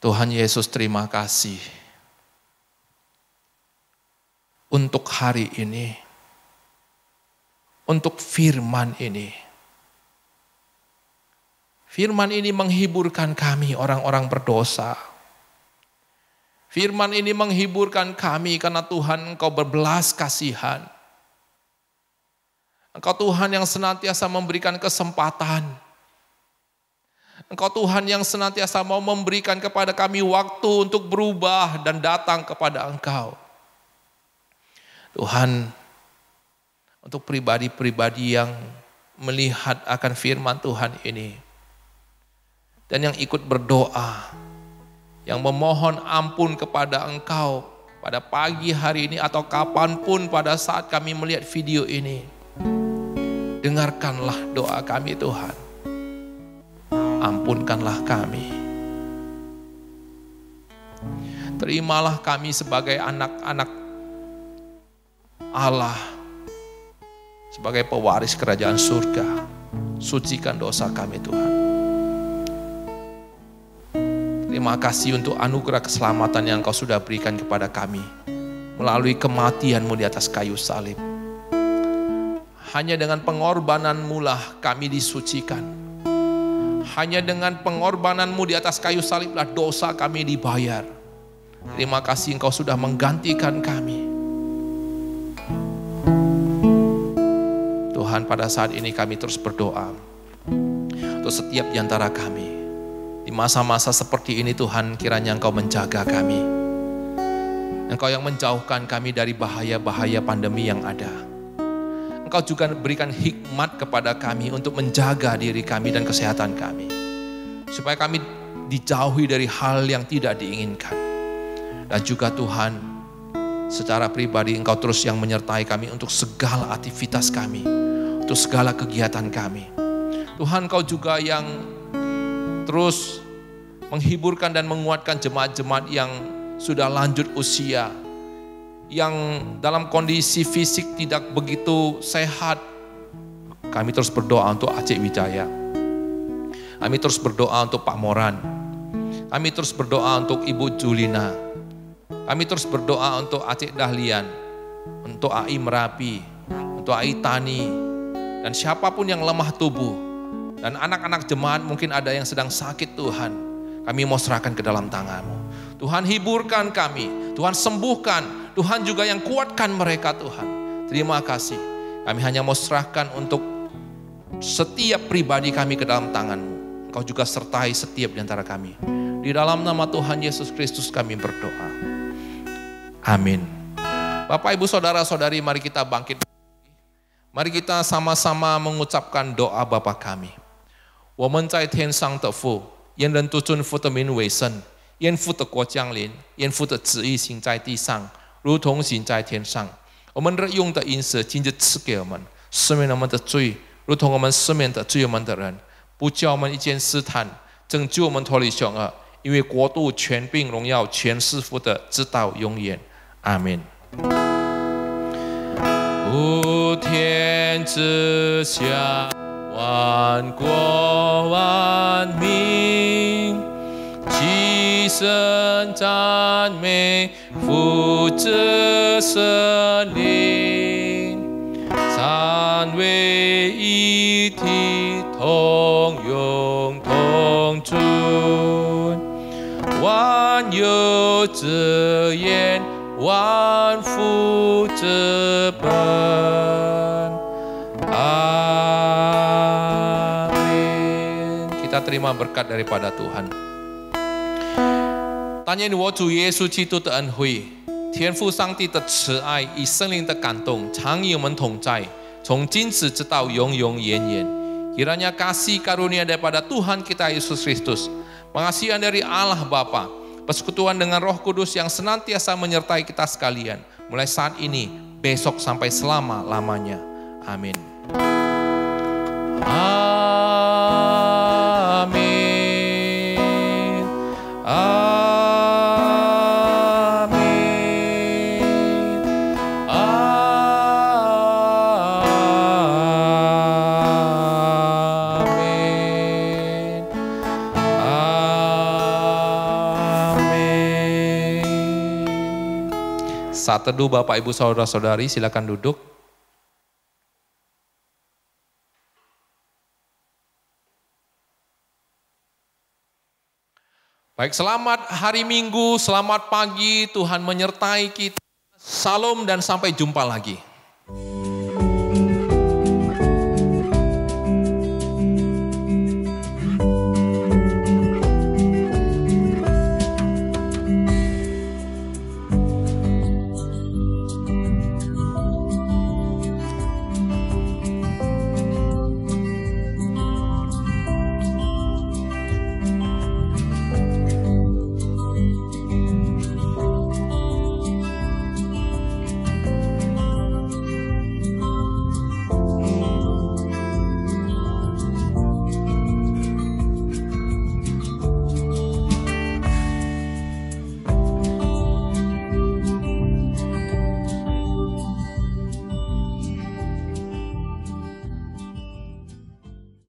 Tuhan Yesus, terima kasih untuk hari ini, untuk firman ini. Firman ini menghiburkan kami orang-orang berdosa. Firman ini menghiburkan kami karena Tuhan Engkau berbelas kasihan. Engkau Tuhan yang senantiasa memberikan kesempatan. Engkau Tuhan yang senantiasa mau memberikan kepada kami waktu untuk berubah dan datang kepada Engkau. Tuhan, untuk pribadi-pribadi yang melihat akan firman Tuhan ini, dan yang ikut berdoa, yang memohon ampun kepada Engkau pada pagi hari ini atau kapanpun pada saat kami melihat video ini. Dengarkanlah doa kami Tuhan. Ampunkanlah kami. Terimalah kami sebagai anak-anak Allah, sebagai pewaris kerajaan surga. Sucikan dosa kami Tuhan. Terima kasih untuk anugerah keselamatan yang Engkau sudah berikan kepada kami melalui kematian-Mu di atas kayu salib. Hanya dengan pengorbanan-Mu lah kami disucikan. Hanya dengan pengorbanan-Mu di atas kayu salib lah dosa kami dibayar. Terima kasih Engkau sudah menggantikan kami. Tuhan, pada saat ini kami terus berdoa untuk setiap di antara kami. Di masa-masa seperti ini Tuhan, kiranya Engkau menjaga kami. Engkau yang menjauhkan kami dari bahaya-bahaya pandemi yang ada. Engkau juga berikan hikmat kepada kami untuk menjaga diri kami dan kesehatan kami. supaya kami dijauhi dari hal yang tidak diinginkan. Dan juga Tuhan, secara pribadi Engkau terus yang menyertai kami untuk segala aktivitas kami, untuk segala kegiatan kami. Tuhan, Engkau juga yang terus menghiburkan dan menguatkan jemaat-jemaat yang sudah lanjut usia, yang dalam kondisi fisik tidak begitu sehat. Kami terus berdoa untuk Aceh Wijaya. Kami terus berdoa untuk Pak Moran. Kami terus berdoa untuk Ibu Julina. Kami terus berdoa untuk Aceh Dahlian, untuk AI Merapi, untuk AI Tani, dan siapapun yang lemah tubuh. Dan anak-anak jemaat mungkin ada yang sedang sakit Tuhan. Kami mau serahkan ke dalam tangan-Mu. Tuhan hiburkan kami, Tuhan sembuhkan, Tuhan juga yang kuatkan mereka Tuhan. Terima kasih. Kami hanya mau serahkan untuk setiap pribadi kami ke dalam tangan-Mu. Engkau juga sertai setiap di antara kami. Di dalam nama Tuhan Yesus Kristus kami berdoa. Amin. Bapak, Ibu, Saudara-saudari, mari kita bangkit. Mari kita sama-sama mengucapkan doa Bapa kami. 我们在天上的父，愿人都尊父的名为圣，愿父的国降临，愿父的旨意行在地上，如同行在天上。我们日用的饮食今日赐给我们，赦免我们的罪，如同我们赦免的罪我们的人，不叫我们一见试探，拯救我们脱离凶恶，因为国度、权柄、荣耀全是父的，直到永远。阿们。天之下，万国万民齐声赞美父子圣灵，三位一体，同用同尊，万有之言，万福之本。Amin. Kita terima berkat daripada Tuhan. 但愿我主耶稣基督的恩惠，天父上帝的慈爱与圣灵的感动，常与我们同在，从今时直到永永远远。Kiranya kasih karunia daripada Tuhan kita Yesus Kristus, pengasihan dari Allah Bapa, persekutuan dengan Roh Kudus yang senantiasa menyertai kita sekalian, mulai saat ini, besok sampai selama-lamanya. Amin. Amin. Amin. Amin. Amin. Saat teduh Bapak Ibu Saudara-saudari, silakan duduk. Baik, selamat hari Minggu, selamat pagi, Tuhan menyertai kita. Salam dan sampai jumpa lagi.